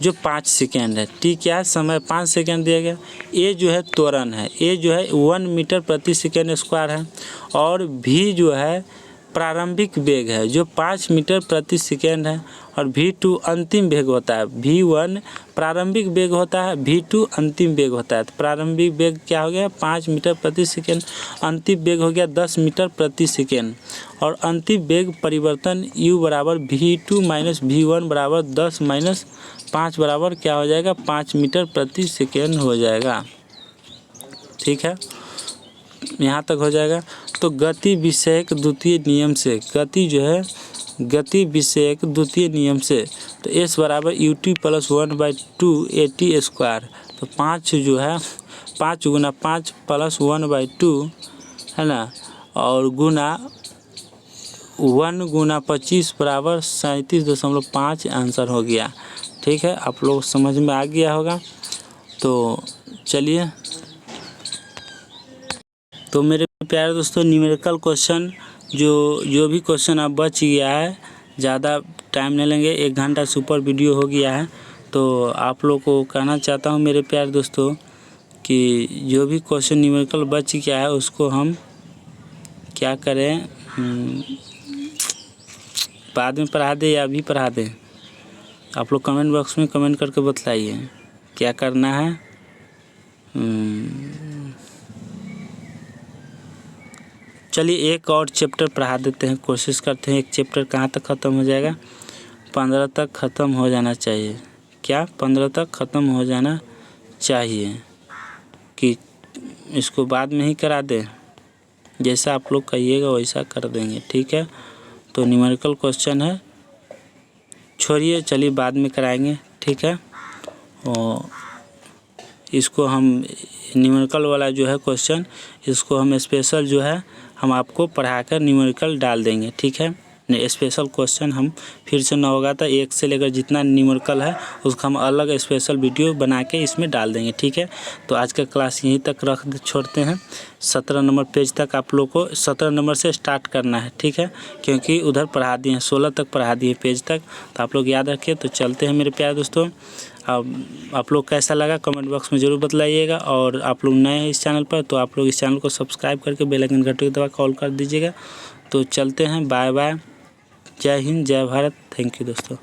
जो 5 सेकेंड है। t क्या है समय 5 सेकेंड दिया गया। a जो है त्वरण है, a जो है 1 मीटर प्रति सेकेंड स्क्वायर है। और v जो है प्रारंभिक वेग है जो 5 मीटर प्रति सेकेंड है। और v2 अंतिम वेग होता है। v1 प्रारंभिक वेग होता है, v2 अंतिम वेग होता है। तो प्रारंभिक वेग क्या हो गया 5 मीटर प्रति सेकेंड, अंतिम वेग हो गया 10 मीटर प्रति सेकेंड। और अंतिम वेग परिवर्तन u बराबर v2 माइनस v1 बराबर 10 माइनस 5 बराबर क्या हो जाएगा 5 मीटर प्रति सेकेंड हो जाएगा। ठीक है, यहाँ तक हो जाएगा। तो गति विषयक द्वितीय नियम से, गति जो है गति विषयक द्वितीय नियम से, तो s बराबर ut प्लस 1/2 at स्क्वायर। तो 5 जो है 5 गुना 5 प्लस 1/2 है ना, और गुना 1 गुना 25 बराबर 37.5 आंसर हो गया। ठीक है, आप लोग समझ में आ गया होगा। तो चलिए, तो मेरे प्यारे दोस्तों न्यूमेरिकल क्वेश्चन जो भी क्वेश्चन अब बच गया है, ज़्यादा टाइम नहीं लेंगे, 1 घंटा से ऊपर वीडियो हो गया है। तो आप लोग को कहना चाहता हूँ मेरे प्यारे दोस्तों कि जो भी क्वेश्चन न्यूमेरिकल बच गया है उसको हम क्या करें, बाद में पढ़ा दें या अभी पढ़ा दें? आप लोग कमेंट बॉक्स में कमेंट करके बतलाइए क्या करना है। चलिए एक और चैप्टर पढ़ा देते हैं, कोशिश करते हैं। एक चैप्टर कहाँ तक ख़त्म हो जाएगा? 15 तक ख़त्म हो जाना चाहिए। क्या 15 तक ख़त्म हो जाना चाहिए कि इसको बाद में ही करा दें? जैसा आप लोग कहिएगा वैसा कर देंगे, ठीक है। तो न्यूमेरिकल क्वेश्चन है, छोड़िए, चलिए बाद में कराएंगे, ठीक है। और इसको हम न्यूमेरिकल वाला जो है क्वेश्चन, इसको हम स्पेशल जो है हम आपको पढ़ाकर न्यूमेरिकल डाल देंगे, ठीक है। स्पेशल क्वेश्चन हम फिर से ना होगा तो 1 से लेकर जितना न्यूमेरिकल है उसका हम अलग स्पेशल वीडियो बना के इसमें डाल देंगे, ठीक है। तो आज का क्लास यहीं तक छोड़ते हैं। 17 नंबर पेज तक आप लोग को 17 नंबर से स्टार्ट करना है, ठीक है, क्योंकि उधर पढ़ा दिए हैं 16 तक पढ़ा दिए पेज तक। तो आप लोग याद रखिए। तो चलते हैं मेरे प्यारे दोस्तों। अब आप लोग कैसा लगा कमेंट बॉक्स में ज़रूर बतलाइएगा। और आप लोग नए हैं इस चैनल पर तो आप लोग इस चैनल को सब्सक्राइब करके बेल आइकन घंटी दबा कॉल कर दीजिएगा। तो चलते हैं, बाय बाय, जय हिंद, जय भारत, थैंक यू दोस्तों।